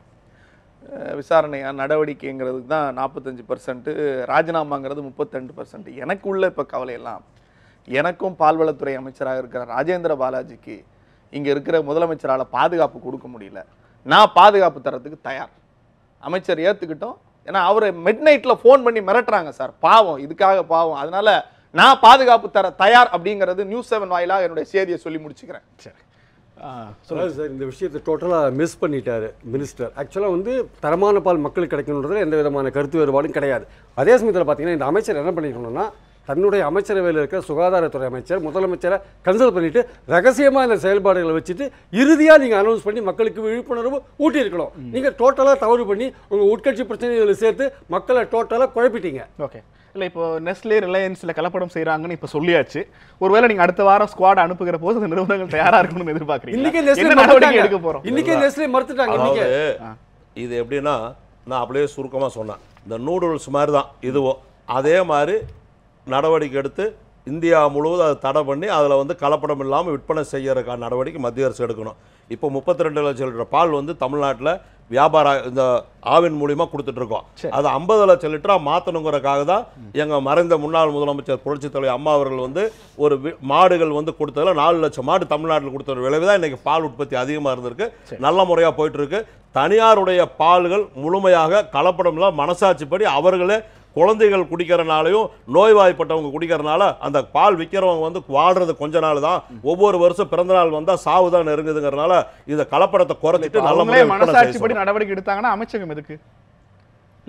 விசாரணையா நடவடிக்கைங்கிறதுக்கு தான் 45%, ராஜினாமாங்கிறது 32%. எனக்கு உள்ள இப்போ கவலையெல்லாம், எனக்கும் பால்வளத்துறை அமைச்சராக இருக்கிற ராஜேந்திர பாலாஜிக்கு இங்கே இருக்கிற முதலமைச்சரால் பாதுகாப்பு கொடுக்க முடியல. நான் பாதுகாப்பு தரத்துக்கு தயார், அமைச்சர் ஏற்றுக்கிட்டோம். ஏன்னா அவர் மிட் நைட்டில் ஃபோன் பண்ணி மிரட்டுறாங்க சார், பாவம், இதுக்காக பாவம், அதனால நான் பாதுகாப்பு தர தயார் அப்படிங்கிறது நியூஸ் 7 வாயிலாக என்னுடைய செய்தியை சொல்லி முடிச்சுக்கிறேன். சரி சொல்லுங்கள் சார், இந்த விஷயத்தை டோட்டலாக மிஸ் பண்ணிட்டாரு மினிஸ்டர். ஆக்சுவலாக வந்து தரமான பால் மக்களுக்கு கிடைக்கணுன்றதுல எந்த விதமான கருத்து வேறுபாடும் கிடையாது. அதே சமயத்தில் பார்த்தீங்கன்னா இந்த அமைச்சர் என்ன பண்ணிக்கணும்னா, தன்னுடைய அமைச்சரவையில் இருக்கிற சுகாதாரத்துறை அமைச்சர் முதலமைச்சரை கன்சல்ட் பண்ணிவிட்டு ரகசியமாக இந்த செயல்பாடுகளை வச்சுட்டு இறுதியாக நீங்கள் அனௌன்ஸ் பண்ணி மக்களுக்கு விழிப்புணர்வு ஊட்டியிருக்கணும். நீங்கள் டோட்டலாக தவறு பண்ணி உங்கள் உட்கட்சி பிரச்சனைகளை சேர்த்து மக்களை டோட்டலாக குழப்பிட்டீங்க. ஓகே, இல்லை இப்போ நெஸ்லே ரிலையன்ஸில் கலப்படம் செய்கிறாங்கன்னு இப்போ சொல்லியாச்சு. ஒருவேளை நீங்கள் அடுத்த வாரம் ஸ்குவாட் அனுப்புகிற போது அந்த நிறுவனங்கள் தயாராக இருக்கணும்னு எதிர்பார்க்குறீங்க. இன்னைக்கு நெஸ்லே நடவடிக்கை எடுக்க போகிறோம். இன்னைக்கே நெஸ்லே மறுத்துட்டாங்க. இன்னைக்கு இது எப்படின்னா, நான் அப்படியே சுருக்கமாக சொன்னேன், இந்த நூடுல்ஸ் மாதிரி தான் இதுவும். அதே மாதிரி நடவடிக்கை எடுத்து இந்தியா முழுவதும் அதை தடை பண்ணி அதில் வந்து கலப்படம் இல்லாமல் விற்பனை செய்யறதுக்கான நடவடிக்கை மத்திய அரசு எடுக்கணும். இப்போ 32 லட்சம் லிட்டர் பால் வந்து தமிழ்நாட்டில் வியாபார இந்த ஆவின் மூலியமா கொடுத்துட்டு இருக்கோம். அது 50 லட்சம் லிட்டரா மாற்றணுங்கிறதுக்காக தான் எங்கள் மறைந்த முன்னாள் முதலமைச்சர் புரட்சித் தலைவர் அம்மா அவர்கள் வந்து ஒரு மாடுகள் வந்து கொடுத்ததில் 4 லட்சம் மாடு தமிழ்நாட்டில் கொடுத்த ஒரு விளைவு தான் இன்னைக்கு பால் உற்பத்தி அதிகமாக இருந்திருக்கு, நல்ல முறையாக போயிட்டு இருக்கு. தனியாருடைய பால்கள் முழுமையாக கலப்படம்லாம் மனசாட்சிப்படி அவர்களே குழந்தைகள் குடிக்கிறனாலையும் நோய்வாய்ப்பட்டவங்க குடிக்கிறனால அந்த பால் விற்கிறவங்க வந்து வாழ்றது கொஞ்ச நாள் தான். ஒவ்வொரு வருஷம் பிறந்த நாள் வந்தா சாவுதான் நெருங்குதுங்கிறனால இந்த கலப்படத்தை குறைச்சிட்டு நல்ல முறையாக மனசாட்சிப்படி நடவடிக்கை எடுத்தாங்கன்னா அமைச்சகம் எதுக்கு?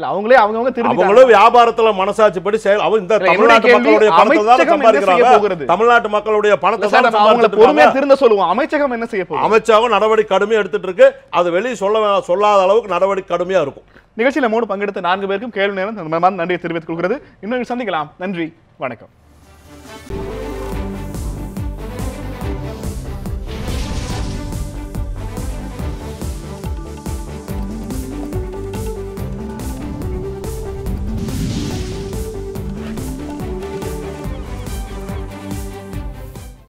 இல்ல அவங்களே அவங்கவங்க திரும்பி அவங்களும் வியாபாரத்துல மனசாட்சிப்படி அவங்க இந்த தமிழ்நாட்டு மக்களுடைய பணத்தை தான் சம்பாதிக்கிறாங்க. தமிழ்நாட்டு மக்களுடைய பணத்தை தான் பொறுமையா திருந்த சொல்லுவோம். அமைச்சகம் என்ன செய்ய போகுது? அமைச்சகம் நடவடிக்கை கடுமையா எடுத்துட்டு இருக்கு. அது வெளியே சொல்லாத அளவுக்கு நடவடிக்கை கடுமையா இருக்கும். நிகழ்ச்சியில 3 பங்கெடுத்த 4 பேருக்கும் கேள்வி நேரம் நன்றி தெரிவித்துக் கொள்கிறது. இன்னொரு சந்திக்கலாம். நன்றி, வணக்கம்.